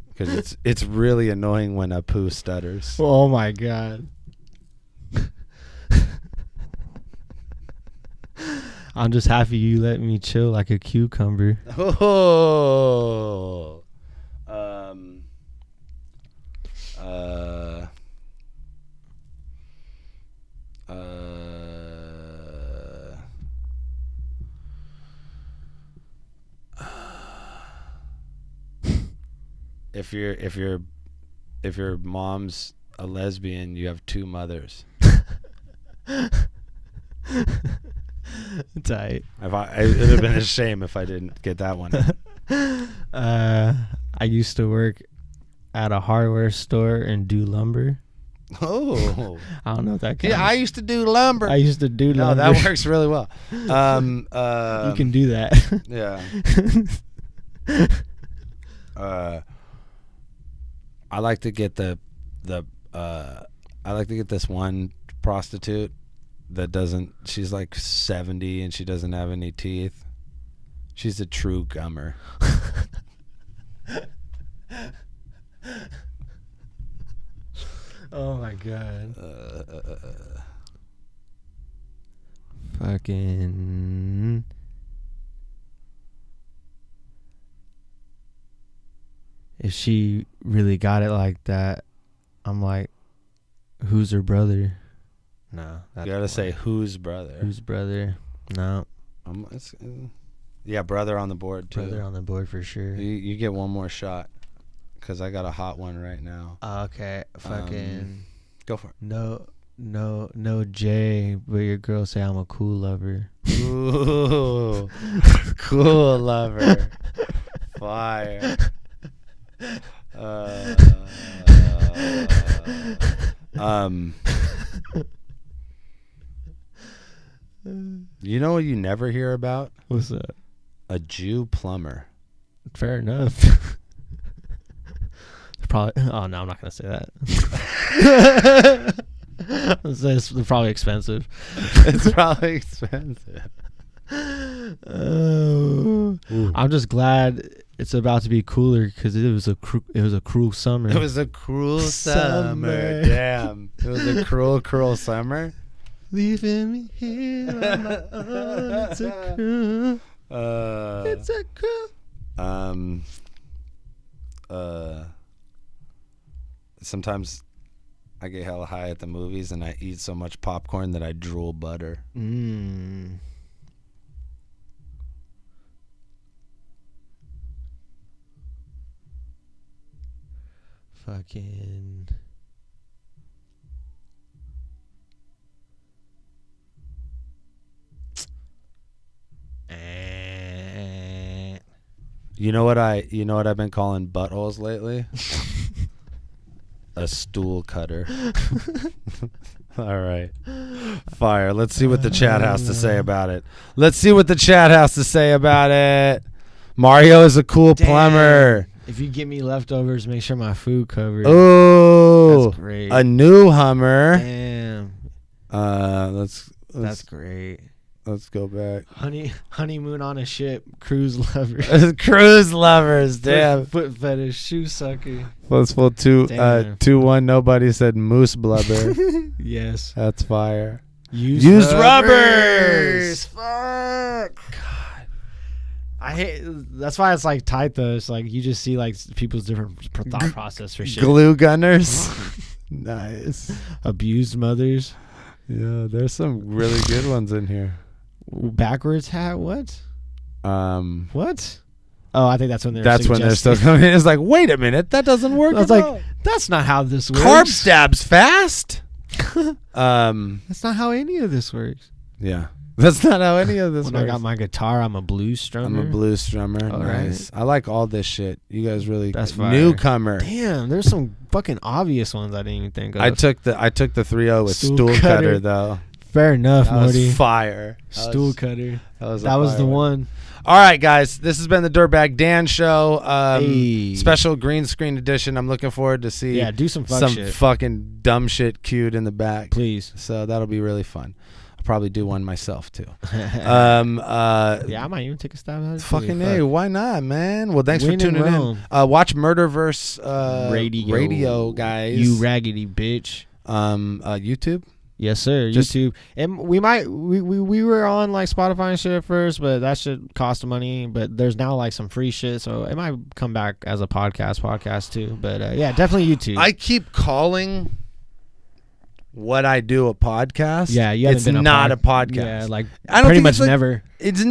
Because it's really annoying when a poo stutters. Oh my god. I'm just happy you let me chill like a cucumber. Oh. If your mom's a lesbian, you have two mothers. Tight. It would have been a shame if I didn't get that one. I used to work at a hardware store and do lumber. Oh, I don't know if that counts. yeah, I used to do lumber. I used to do No, lumber. that works really well. You can do that. Yeah. I like to get I like to get this one prostitute that doesn't. She's like 70 and she doesn't have any teeth. She's a true gummer. Oh my god. Fucking. If she really got it like that, I'm like, who's her brother? No. You gotta say whose brother. Whose brother? No. Yeah, brother on the board too. Brother on the board for sure. You get one more shot because I got a hot one right now. Okay. Fucking. Go for it. No J, but your girl say I'm a cool lover. Ooh, cool lover. Fire. You know what you never hear about? What's that? A Jew plumber. Fair enough. Probably. Oh no, I'm not gonna say that. It's probably expensive. It's probably expensive. I'm just glad it's about to be cooler because it was a cruel summer. It was a cruel summer. Damn. It was a cruel summer. Leaving me here on my own. It's a cruel. It's a cruel. Sometimes I get hella high at the movies and I eat so much popcorn that I drool butter. Fucking. You know what I've been calling buttholes lately? A stool cutter. All right. Fire. Let's see what the chat has to say about it. Mario is a cool plumber. If you give me leftovers, make sure my food covered. Oh, that's great. A new Hummer. Damn. That's great. Let's go back. Honeymoon on a ship. Cruise lovers. Cruise lovers. Damn. Foot fetish. Shoe sucker. Let's pull 2-1. Nobody said moose blubber. Yes. That's fire. Used rubbers. Fuck. God. I hate. That's why it's like tight though. It's like you just see like people's different thought process for shit. Glue gunners. Nice. Abused mothers. Yeah, there's some really good ones in here. Backwards hat. What? What? Oh, I think that's when they're. That's when they're still coming in. It's like, wait a minute, that doesn't work. I was like, that's not how this works. Carb stabs fast. That's not how any of this works. Yeah, that's not how any of this when works. I got my guitar, I'm a blues strummer. All nice. Right. I like all this shit. You guys really. That's fire. Newcomer. Damn, there's some fucking obvious ones I didn't even think of. I took the 3-0 with stool cutter though. Fair enough, Morty. Fire. Stool cutter. That was the one. All right, guys. This has been the Dirtbag Dan Show. Hey. Special green screen edition. I'm looking forward to see. Yeah, do some shit. Fucking dumb shit queued in the back. Please. So that'll be really fun. I'll probably do one myself too. Yeah, I might even take a stab at it. Fucking A, why not, man? Well, thanks for tuning in. Watch Murderverse Radio, guys. You raggedy bitch. YouTube. Yes, sir. YouTube, and we were on like Spotify and shit at first, but that shit cost money. But there's now like some free shit, so it might come back as a podcast too. But yeah, definitely YouTube. I keep calling what I do a podcast. Yeah, it's not a podcast. Yeah, like I don't pretty much never. It's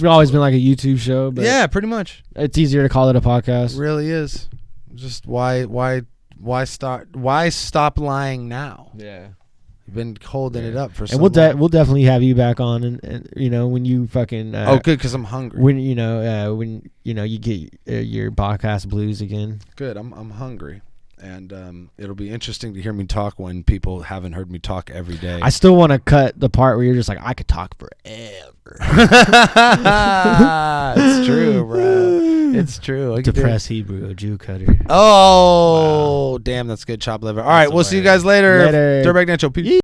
always been like a YouTube show. But yeah, pretty much. It's easier to call it a podcast. It really is. Just why stop lying now? Yeah. Been holding it up for so long. And we'll definitely have you back on, and you know when you fucking good, because I'm hungry. When you get your podcast blues again. Good, I'm hungry, and it'll be interesting to hear me talk when people haven't heard me talk every day. I still want to cut the part where you're just like, I could talk forever. It's true, bro. It's true. Depressed Hebrew, a Jew cutter. Oh, wow. Damn, that's good. Chop liver. All right, we'll see you guys later. Dirtbag Dan Show. Peace.